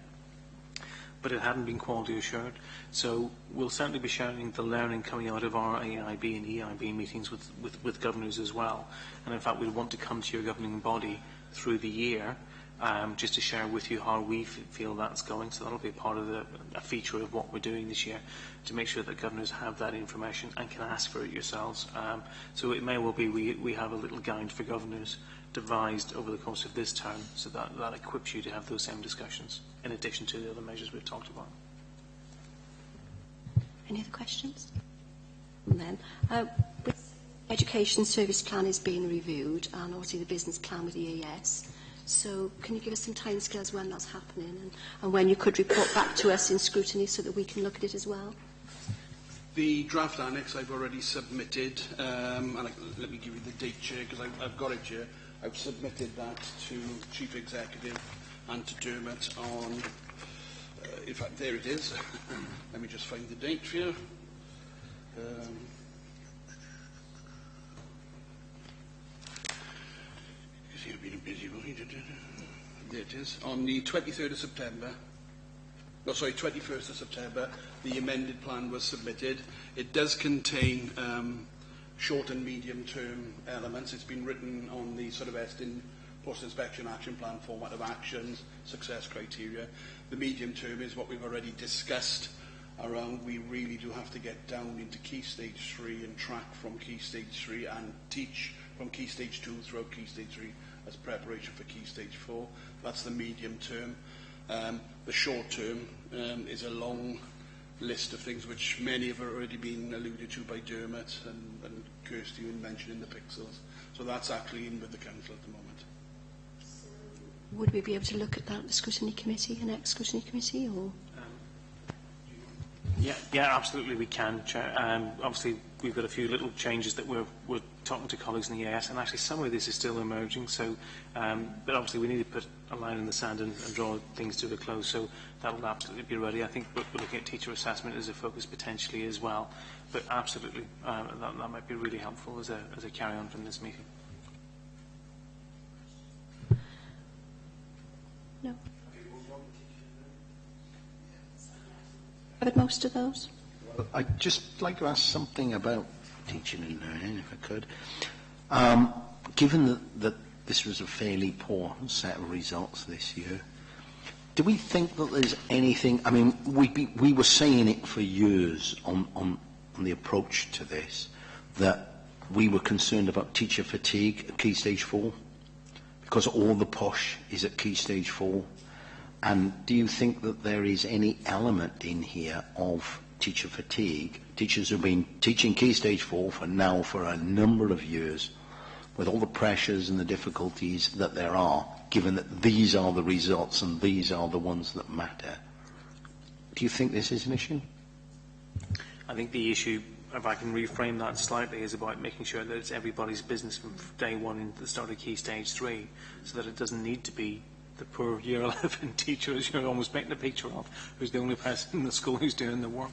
but it hadn't been quality assured. So we'll certainly be sharing the learning coming out of our AIB and EIB meetings with governors as well. And in fact, we'll want to come to your governing body through the year just to share with you how we feel that's going. So that'll be part of a feature of what we're doing this year, to make sure that governors have that information and can ask for it yourselves. So it may well be we have a little guide for governors devised over the course of this term, so that equips you to have those same discussions, in addition to the other measures we've talked about. Any other questions? And then, the Education Service Plan is being reviewed, and obviously the business plan with the EAS. So can you give us some timescales when that's happening, and when you could report back to us in scrutiny so that we can look at it as well? The draft annex I've already submitted, and let me give you the date, Chair, because I've got it here. I've submitted that to Chief Executive and to Dermot on, in fact, there it is. Let me just find the date for you. I've been a busy boy. There it is. On the 23rd of September, no, sorry, 21st of September, the amended plan was submitted. It does contain short and medium term elements. It's been written on the sort of post-inspection action plan format of actions, success criteria. The medium term is what we've already discussed around. We really do have to get down into Key Stage 3 and track from Key Stage 3 and teach from Key Stage 2 throughout Key Stage 3 as preparation for Key Stage 4. That's the medium term. The short term is a long list of things which many have already been alluded to by Dermot and Kirsty mentioned in the pixels. So that's actually in with the Council at the moment. Would we be able to look at that at the scrutiny committee, the next scrutiny committee, or? Yeah, absolutely we can, Chair. Obviously, we've got a few little changes that we're talking to colleagues in the EAS, and actually some of this is still emerging. So, but obviously we need to put a line in the sand and draw things to a close. So that will absolutely be ready. I think we're looking at teacher assessment as a focus potentially as well. But absolutely, that might be really helpful as a carry on from this meeting. No. Covered most of those. Well, I'd just like to ask something about teaching and learning, if I could. Given that this was a fairly poor set of results this year, do we think that there's anything? I mean, we were saying it for years on the approach to this, that we were concerned about teacher fatigue at Key Stage 4, because all the push is at Key Stage 4. And do you think that there is any element in here of teacher fatigue? Teachers have been teaching Key Stage 4 for a number of years, with all the pressures and the difficulties that there are, given that these are the results and these are the ones that matter. Do you think this is an issue? I think the issue, if I can reframe that slightly, is about making sure that it's everybody's business from day one into the start of Key Stage 3, so that it doesn't need to be the poor Year 11 teacher, as you're almost painting a picture of, who's the only person in the school who's doing the work.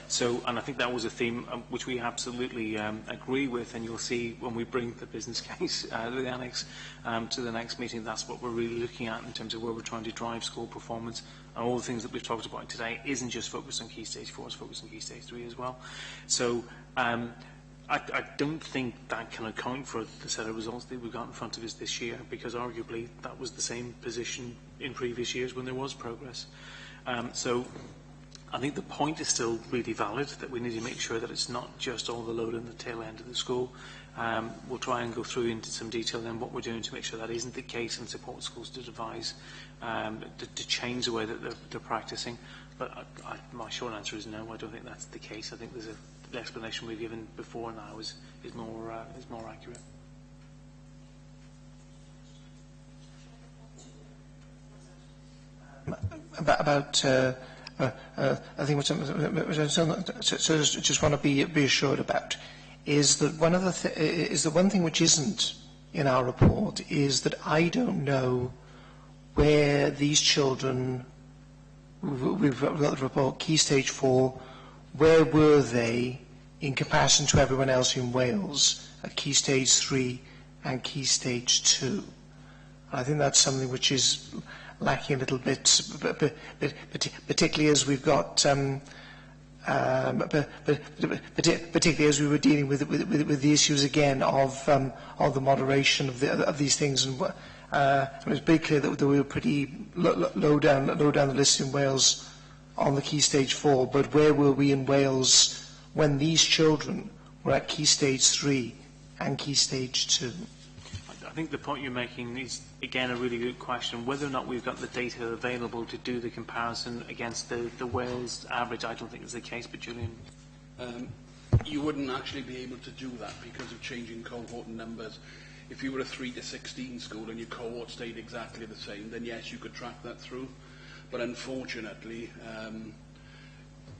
So, and I think that was a theme which we absolutely agree with, and you'll see when we bring the business case, the annex, to the next meeting, that's what we're really looking at in terms of where we're trying to drive school performance. And all the things that we've talked about today isn't just focused on Key Stage 4, it's focused on Key Stage 3 as well. So, I don't think that can account for the set of results that we've got in front of us this year, because arguably that was the same position in previous years when there was progress. So I think the point is still really valid, that we need to make sure that it's not just all the load in the tail end of the school. We'll try and go through into some detail then what we're doing to make sure that isn't the case, and support schools to devise, to change the way that they're practising. But my short answer is no, I don't think that's the case. I think the explanation we've given before now is more accurate. I think what I just want to be assured about is that one thing which isn't in our report is that I don't know where these children, we've got the report, Key Stage 4, where were they in comparison to everyone else in Wales at Key Stage 3 and Key Stage 2. I think that's something which is lacking a little bit, particularly as we've got, particularly as we were dealing with the issues again of the moderation of these things. And it was very clear that we were pretty low down the list in Wales on the Key Stage 4. But where were we in Wales when these children were at Key Stage 3 and Key Stage 2? I think the point you're making is, again, a really good question. Whether or not we've got the data available to do the comparison against the Wales average, I don't think is the case, but Julian? You wouldn't actually be able to do that because of changing cohort numbers. If you were a 3 to 16 school and your cohort stayed exactly the same, then yes, you could track that through. But unfortunately,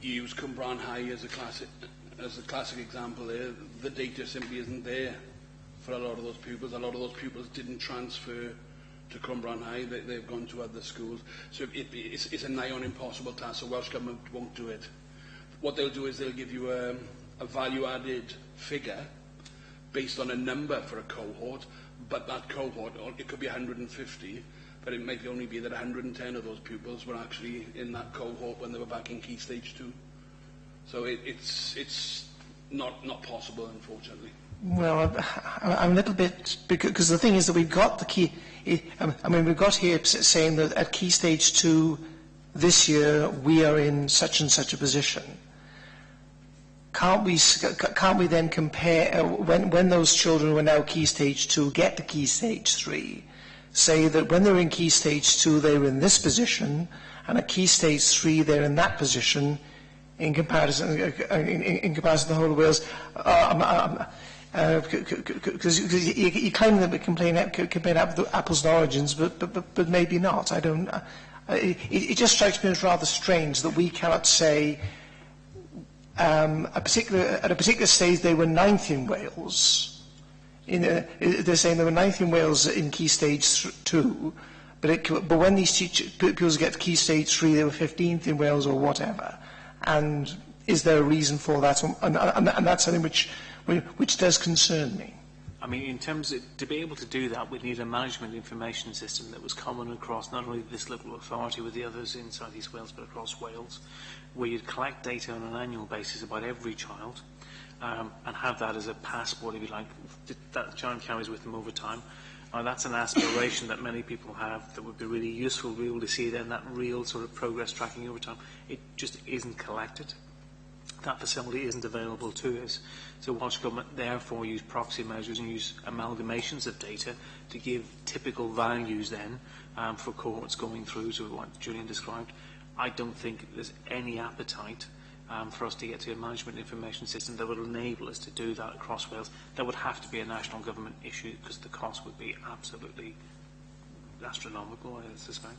you use Cwmbran High as a classic example there. The data simply isn't there for a lot of those pupils. A lot of those pupils didn't transfer to Cwmbran High. They've gone to other schools. So it's a nigh on impossible task. The Welsh Government won't do it. What they'll do is they'll give you a value-added figure based on a number for a cohort, but that cohort, it could be 150, but it might only be that 110 of those pupils were actually in that cohort when they were back in Key Stage 2. So it's not possible, unfortunately. Well, I'm a little bit, because the thing is that we've got the key, we've got here saying that at Key Stage 2 this year we are in such and such a position. Can't we then compare, when those children who are now Key Stage 2 get to Key Stage 3, say that when they're in Key Stage 2 they were in this position, and at Key Stage 3 they're in that position, in comparison to the whole of Wales? Because you claim that we compare apples and oranges, but maybe not. I don't. It just strikes me as rather strange that we cannot say at a particular stage they were 9th in Wales. They're saying they were 9th in Wales in Key Stage 2, but when these pupils get to Key Stage 3, they were 15th in Wales or whatever. And is there a reason for that? And that's something which does concern me. I mean, in terms of, to be able to do that, we'd need a management information system that was common across not only this local authority with the others in South East Wales, but across Wales, where you'd collect data on an annual basis about every child, and have that as a passport, if you like, that the child carries with them over time. That's an aspiration that many people have that would be really useful to be able to see then that real sort of progress tracking over time. It just isn't collected. That facility isn't available to us. So Welsh Government therefore use proxy measures and use amalgamations of data to give typical values then for cohorts going through, so what Julian described. I don't think there's any appetite for us to get to a management information system that would enable us to do that across Wales. That would have to be a national government issue because the cost would be absolutely astronomical, I suspect.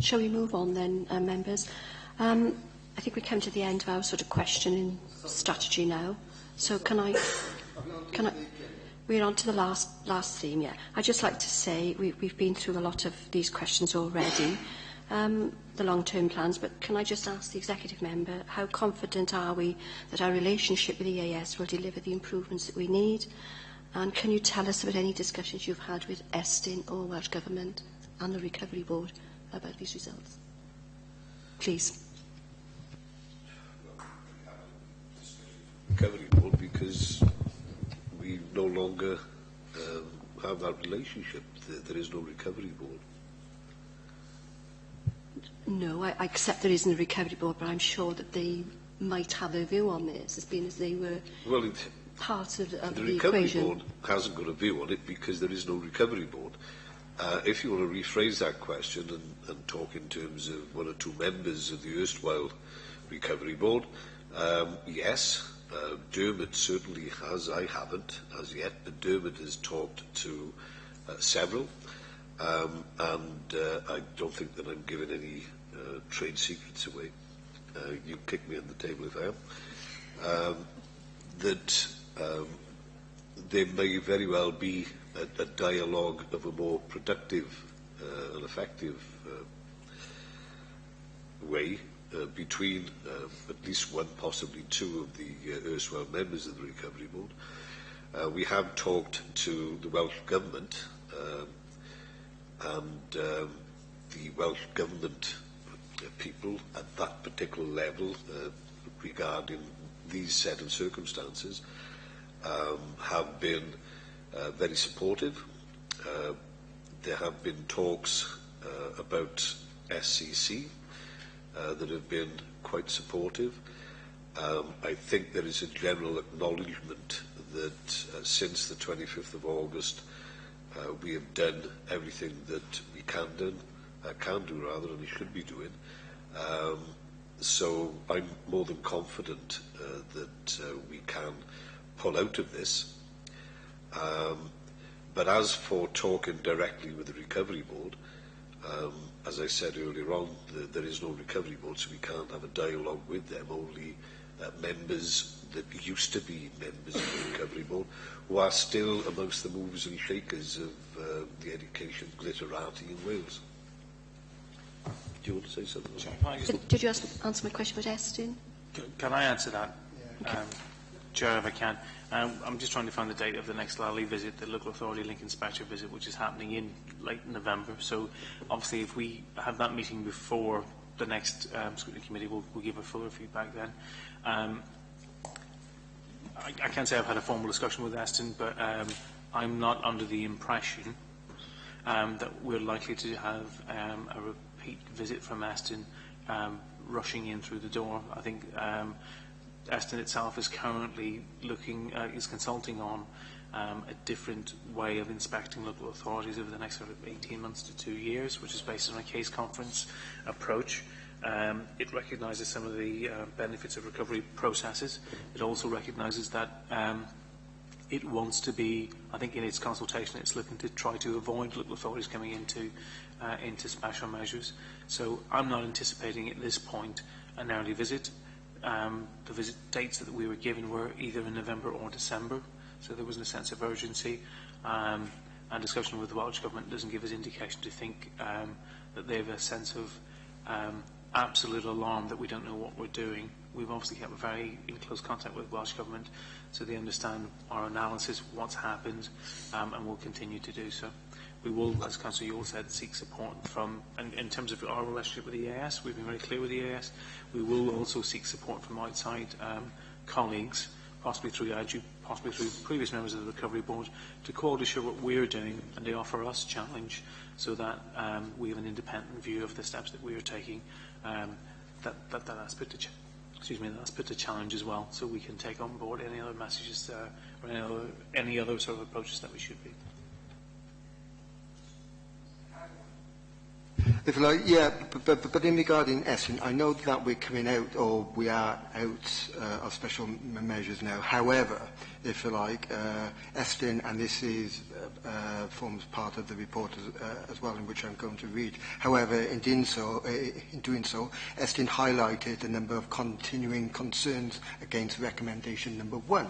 Shall we move on then, members? I think we come to the end of our sort of questioning strategy now. So can I we're on to the last theme, yeah. I'd just like to say we've been through a lot of these questions already, the long-term plans, but can I just ask the executive member, how confident are we that our relationship with the EAS will deliver the improvements that we need? And can you tell us about any discussions you've had with Estyn or Welsh Government and the Recovery Board about these results? Please. Recovery Board, because we no longer have that relationship. There is no Recovery Board. No, I accept there isn't a Recovery Board, but I'm sure that they might have a view on this, as being as they were part of the Recovery equation. Board hasn't got a view on it because there is no Recovery Board. If you want to rephrase that question and talk in terms of one or two members of the erstwhile Recovery Board, yes, Dermot certainly has. I haven't as yet, but Dermot has talked to several, and I don't think that I'm giving any trade secrets away. You kick me on the table if I am. That there may very well be a dialogue of a more productive and effective way between at least one, possibly two of the erstwhile members of the Recovery Board. We have talked to the Welsh Government, and the Welsh Government people at that particular level regarding these set of circumstances have been very supportive. There have been talks about SCC that have been quite supportive. I think there is a general acknowledgement that since the 25th of August we have done everything that we can do rather, and we should be doing. So I'm more than confident that we can pull out of this. But as for talking directly with the Recovery Board, as I said earlier on, there is no Recovery Board, so we can't have a dialogue with them. Only members that used to be members of the Recovery Board, who are still amongst the movers and shakers of the education glitterati in Wales. Do you want to say something? Did you answer my question about Estyn? Can I answer that? Yeah. Chair, if I can. I'm just trying to find the date of the next Lally visit, the Local Authority Link Inspector visit, which is happening in late November. So obviously if we have that meeting before the next scrutiny committee, we'll give a fuller feedback then. I can't say I've had a formal discussion with Estyn, but I'm not under the impression that we're likely to have a repeat visit from Estyn rushing in through the door. I think Estyn itself is currently is consulting on a different way of inspecting local authorities over the next sort of 18 months to 2 years, which is based on a case conference approach. It recognises some of the benefits of recovery processes. It also recognises that it wants to be, I think in its consultation, it's looking to try to avoid local authorities coming into special measures. So I'm not anticipating at this point an early visit. The visit dates that we were given were either in November or December, so there wasn't a sense of urgency. And discussion with the Welsh Government doesn't give us indication to think that they have a sense of absolute alarm that we don't know what we're doing. We've obviously kept very in close contact with the Welsh Government, so they understand our analysis, what's happened, and we'll continue to do so. We will, as Councillor Yule said, seek support from, and in terms of our relationship with the EAS, we've been very clear with the EAS. We will also seek support from outside colleagues, possibly through ADU, possibly through previous members of the Recovery Board, to quality assure what we're doing, and they offer us challenge so that we have an independent view of the steps that we are taking. That's put to challenge as well, so we can take on board any other messages or any other sort of approaches that we should be. If you like, yeah, but in regarding Estyn, I know that we're coming out, or we are out of special measures now. However, if you like, Estyn, and this is forms part of the report as well, in which I'm going to read. However, in doing so, Estyn highlighted a number of continuing concerns against recommendation number 1,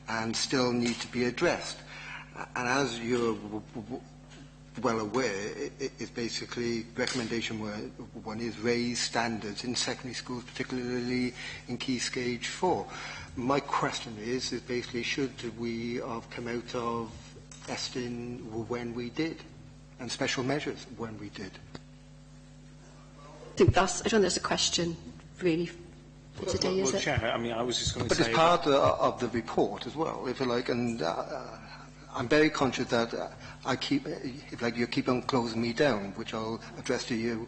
and still need to be addressed. And as you're well aware, it's basically recommendation 1 is raise standards in secondary schools, particularly in Key Stage 4. My question is basically, should we have come out of Estyn when we did, and special measures when we did? I don't think there's a question really for today, is it? Chair, I mean, I was just going to say... But it's part of the report as well, if you like, and I'm very conscious that you keep on closing me down, which I'll address to you.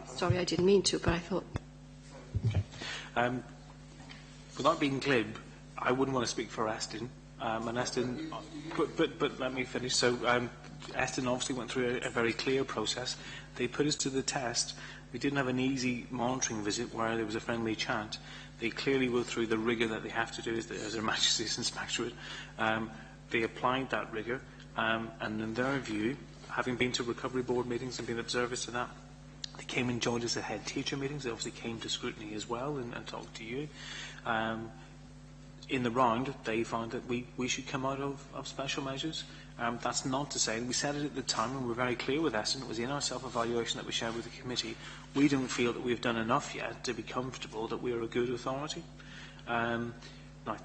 Sorry, I didn't mean to, but I thought... Okay. Without being glib, I wouldn't want to speak for Estyn. And Estyn, but let me finish. So Estyn obviously went through a very clear process. They put us to the test. We didn't have an easy monitoring visit where there was a friendly chat. They clearly went through the rigour that they have to do as Her Majesty's Inspectorate. They applied that rigour, and in their view, having been to Recovery Board meetings and been observers to that, they came and joined us at head teacher meetings. They obviously came to scrutiny as well and talked to you. In the round, they found that we should come out of special measures. That's not to say, and we said it at the time, and we're very clear with Estyn, it was in our self-evaluation that we shared with the committee, we don't feel that we've done enough yet to be comfortable that we are a good authority. Now,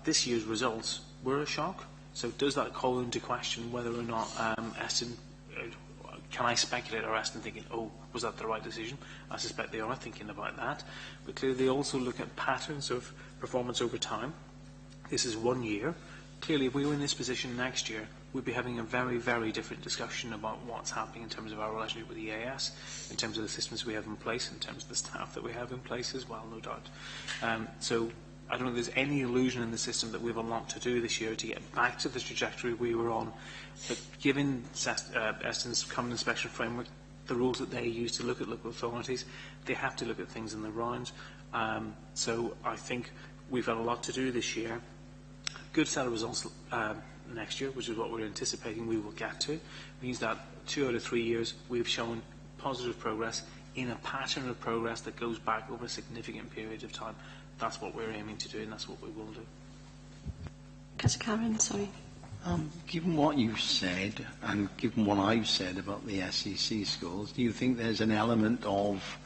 this year's results were a shock. So does that call into question whether or not Eston, can I speculate, or Eston thinking, oh, was that the right decision? I suspect they are thinking about that. But clearly they also look at patterns of performance over time. This is 1 year. Clearly, if we were in this position next year, we'd be having a very, very different discussion about what's happening in terms of our relationship with the EAS, in terms of the systems we have in place, in terms of the staff that we have in place as well, no doubt. So I don't know if there's any illusion in the system that we have a lot to do this year to get back to the trajectory we were on. But given Eston's common inspection framework, the rules that they use to look at local authorities, they have to look at things in the round. So I think we've got a lot to do this year. Good set of results next year, which is what we're anticipating we will get to, means that 2 out of 3 years we've shown positive progress in a pattern of progress that goes back over a significant period of time. That's what we're aiming to do, and that's what we will do. Councillor Karen, sorry. Given what you've said, and given what I've said about the SEC schools, do you think there's an element of,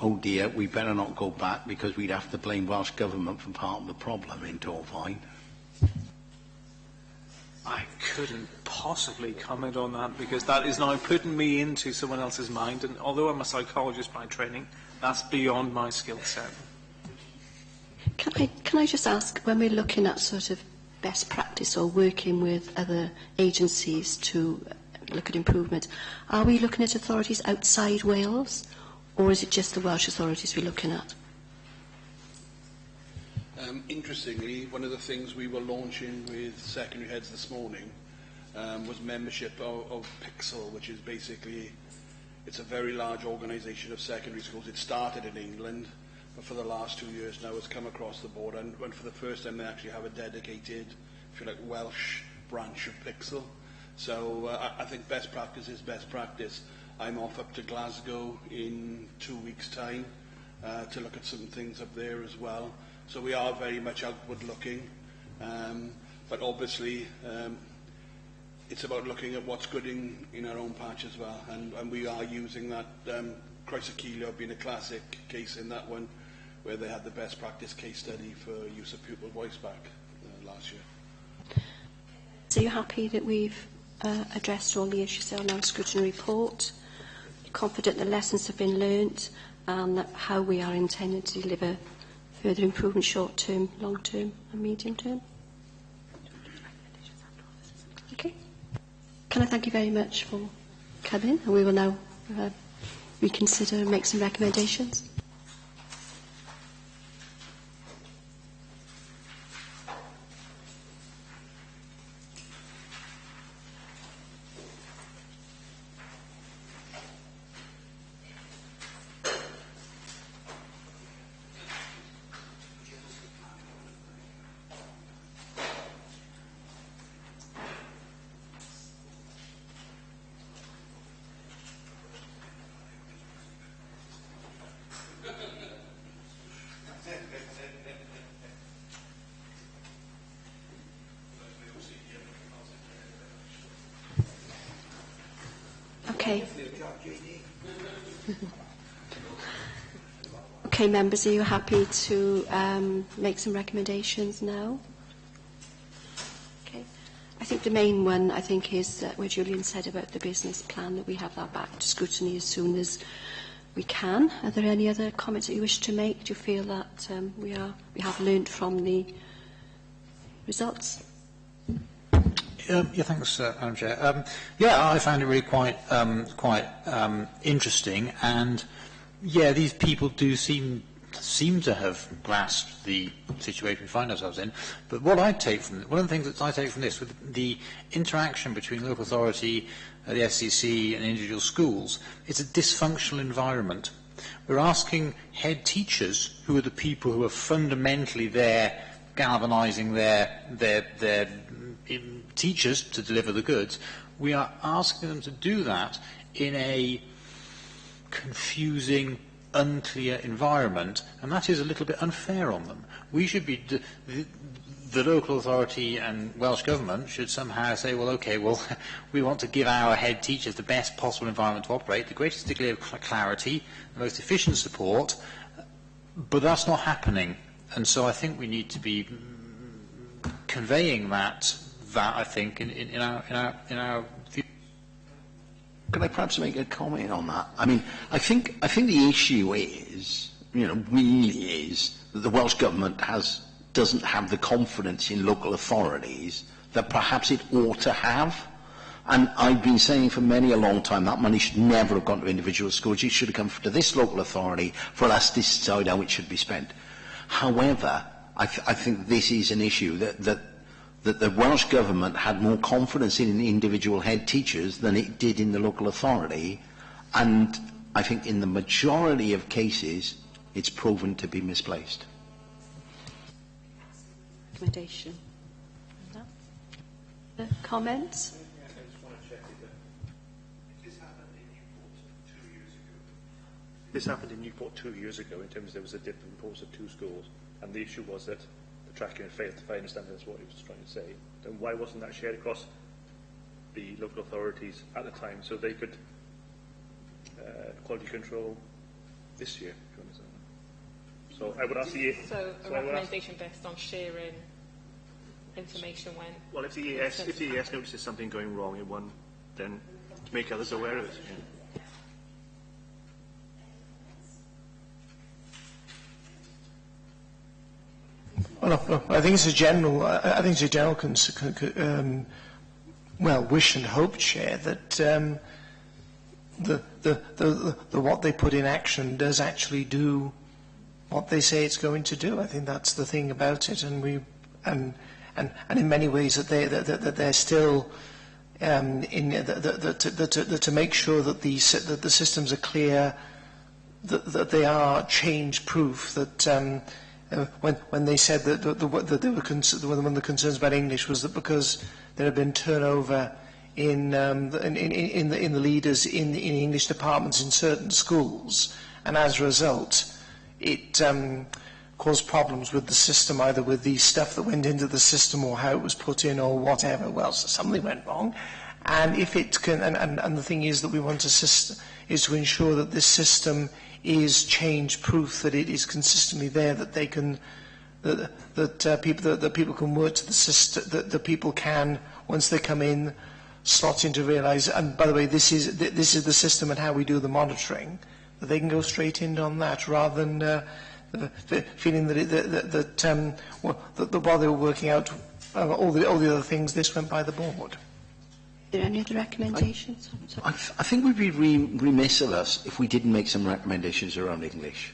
oh dear, we better not go back because we'd have to blame Welsh Government for part of the problem in Torfaen? I couldn't possibly comment on that, because that is now putting me into someone else's mind, and although I'm a psychologist by training, that's beyond my skill set. Can I just ask, when we're looking at sort of best practice or working with other agencies to look at improvement, are we looking at authorities outside Wales, or is it just the Welsh authorities we're looking at? Interestingly, one of the things we were launching with secondary heads this morning was membership of Pixel, which is basically, it's a very large organisation of secondary schools. It started in England, but for the last 2 years now it's come across the board, and for the first time they actually have a dedicated, if you like, Welsh branch of Pixel. So I think best practice is best practice. I'm off up to Glasgow in 2 weeks' time to look at some things up there as well. So we are very much outward looking, but obviously it's about looking at what's good in our own patch as well, and we are using that. Croeso being a classic case in that one, where they had the best practice case study for use of pupil voice back last year. So you're happy that we've addressed all the issues on our scrutiny report, confident the lessons have been learnt, and that how we are intending to deliver further improvement short-term, long-term and medium-term? Okay. Can I thank you very much for coming, and we will now reconsider and make some recommendations. Okay. Okay, members, are you happy to make some recommendations now? Okay. I think the main one, I think, is where Julian said about the business plan, that we have that back to scrutiny as soon as we can. Are there any other comments that you wish to make? Do you feel that we have learnt from the results? Yeah, thanks, Madam Chair. Yeah, I found it really quite interesting, and yeah, these people do seem to have grasped the situation we find ourselves in. But what I take from one of the things that I take from this, with the interaction between local authority, the SCC, and individual schools, it's a dysfunctional environment. We're asking head teachers, who are the people who are fundamentally there, galvanising their teachers to deliver the goods, we are asking them to do that in a confusing, unclear environment, and that is a little bit unfair on them. We should be, the local authority and Welsh Government should somehow say, well, okay, well, we want to give our head teachers the best possible environment to operate, the greatest degree of clarity, the most efficient support, but that's not happening. And so I think we need to be conveying that I think in our view. Could I perhaps make a comment on that? I mean, I think the issue is, really is that the Welsh Government doesn't have the confidence in local authorities that perhaps it ought to have. And I've been saying for many a long time that money should never have gone to individual schools. It should have come to this local authority for us to decide how it should be spent. However, I think this is an issue that the Welsh Government had more confidence in the individual head teachers than it did in the local authority, and I think in the majority of cases it's proven to be misplaced. Recommendation. Comments? This happened in Newport 2 years ago in terms of there was a dip in reports of 2 schools, and the issue was that the tracking had failed. If I understand that's what he was trying to say, then why wasn't that shared across the local authorities at the time so they could quality control this year, if you understand? So I would ask the... So a recommendation based on sharing information when... Well, if the EAS notices something going wrong in one, then to make others aware of it. Yeah. Well, I think it's a general. Wish and hope, Chair, that the what they put in action does actually do what they say it's going to do. I think that's the thing about it, and in many ways that they're still to make sure that the systems are clear, that they are change proof, that. When they said that one of the concerns about English was that because there had been turnover in the leaders in English departments in certain schools, and as a result, it caused problems with the system, either with the stuff that went into the system or how it was put in or whatever. Well, so something went wrong, and if it can, and the thing is that we want a system is to ensure that this system is change proof, that it is consistently there, that they can, that people can work to the system, that people can, once they come in, slot in to realise. And by the way, this is the system and how we do the monitoring, that they can go straight in on that, rather than feeling that while they were working out all the other things, this went by the board. Are there any other recommendations? I think we'd be remiss of us if we didn't make some recommendations around English.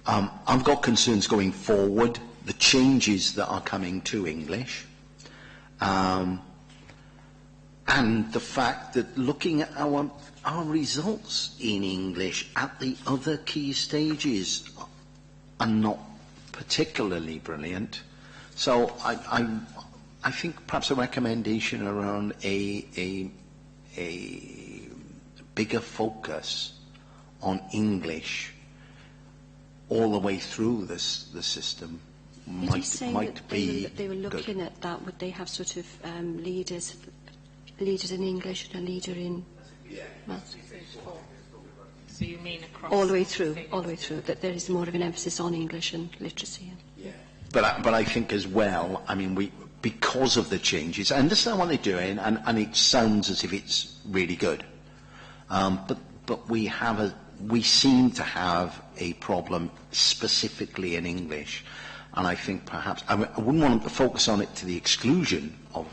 I've got concerns going forward, the changes that are coming to English, and the fact that looking at our results in English at the other key stages are not particularly brilliant. So I think perhaps a recommendation around a bigger focus on English all the way through the system might be that they were looking at that. Would they have sort of leaders in English and a leader in maths? So you mean across all the way through, that there is more of an emphasis on English and literacy. But I think as well, I mean, because of the changes, I understand what they're doing, and it sounds as if it's really good. But we seem to have a problem specifically in English, and I think perhaps I wouldn't want to focus on it to the exclusion of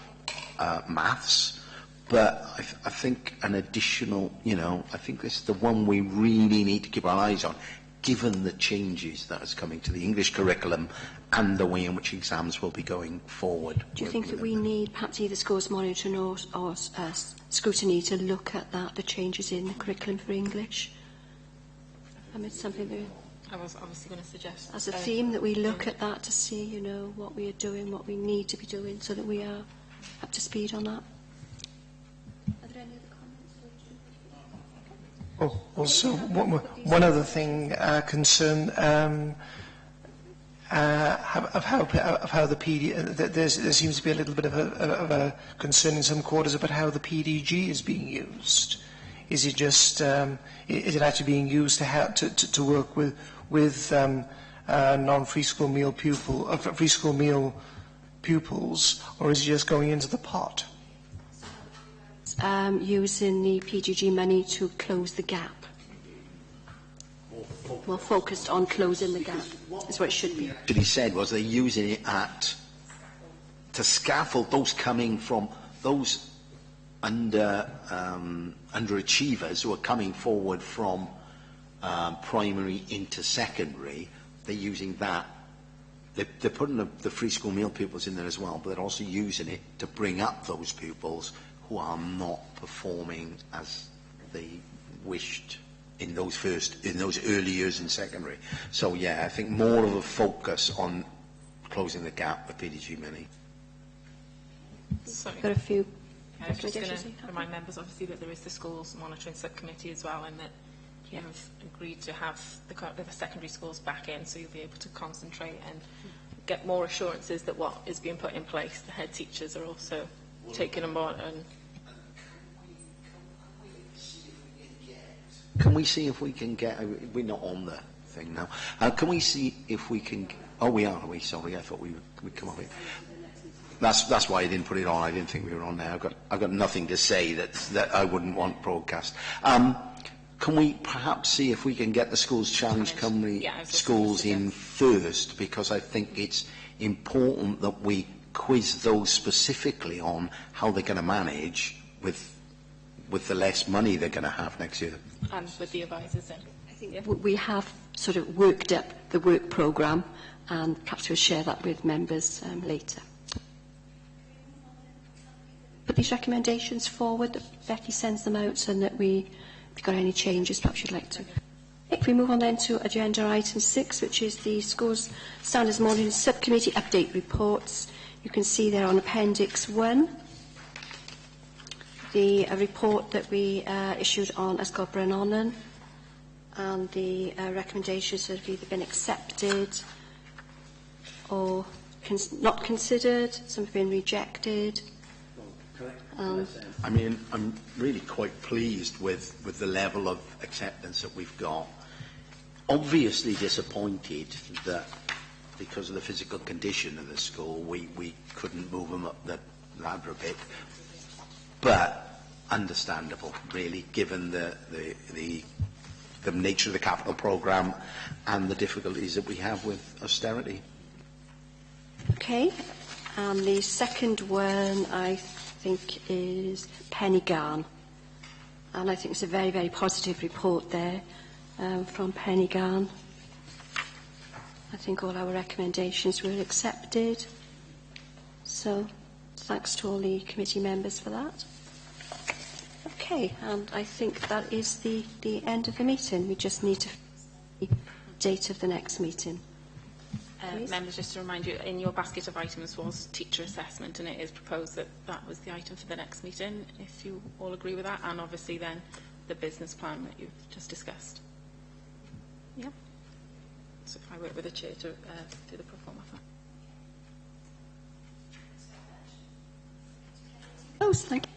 maths, but I think an additional, I think this is the one we really need to keep our eyes on, given the changes that is coming to the English curriculum and the way in which exams will be going forward. Do you think that we need perhaps either scores monitoring or scrutiny to look at the changes in the curriculum for English? I mean, it's something that I was obviously going to suggest as a theme that we look at that to see, what we are doing, what we need to be doing, so that we are up to speed on that. Are there any other comments? Also, one other thing, concern of how the PD. There seems to be a little bit of a concern in some quarters about how the PDG is being used. Is it just is it actually being used to work with non-free school meal free school meal pupils, or is he just going into the pot? Using the PGG money to close the gap. More focused on closing the gap is what it should be. What he said was they're using it to scaffold those coming from those underachievers who are coming forward from primary into secondary. They're using that. They're putting the free school meal pupils in there as well, but they're also using it to bring up those pupils who are not performing as they wished in those early years in secondary. So yeah, I think more of a focus on closing the gap with PDG money. Got a few. I was just going to remind members, obviously, that there is the schools monitoring subcommittee as well, and that you have agreed to have the secondary schools back in, so you'll be able to concentrate and get more assurances that what is being put in place, the head teachers are also taking them on. And can we see if we can get? We're not on the thing now. Can we see if we can? Oh, we are. Are we? Sorry, I thought we'd come up with. That's why I didn't put it on. I didn't think we were on there. I've got nothing to say that I wouldn't want broadcast. Can we perhaps see if we can get the Schools Challenge Cymru schools in first? Because I think it's important that we quiz those specifically on how they're going to manage with the less money they're going to have next year. And with the advisors then. I think we have sort of worked up the work programme, and perhaps we'll share that with members later. Put these recommendations forward, that Becky sends them out, and that if you've got any changes, perhaps you'd like to. If we move on then to agenda item 6, which is the Schools Standards Monitoring Subcommittee update reports. You can see there on Appendix 1 the report that we issued on Ysgol Brynonan, and the recommendations that have either been accepted or not considered. Some have been rejected. I mean, I'm really quite pleased with the level of acceptance that we've got. Obviously disappointed that because of the physical condition of the school, we couldn't move them up the ladder a bit. But understandable, really, given the nature of the capital programme and the difficulties that we have with austerity. Okay, and the second one I think is Pennygarn, and I think it's a very, very positive report there from Pennygarn. I think all our recommendations were accepted, so thanks to all the committee members for that. Okay, and I think that is the end of the meeting. We just need to the date of the next meeting. Members, just to remind you, in your basket of items was teacher assessment, and it is proposed that that was the item for the next meeting, if you all agree with that, and obviously then the business plan that you've just discussed. Yeah. So if I work with the chair to do the pro forma. Oh, thank you.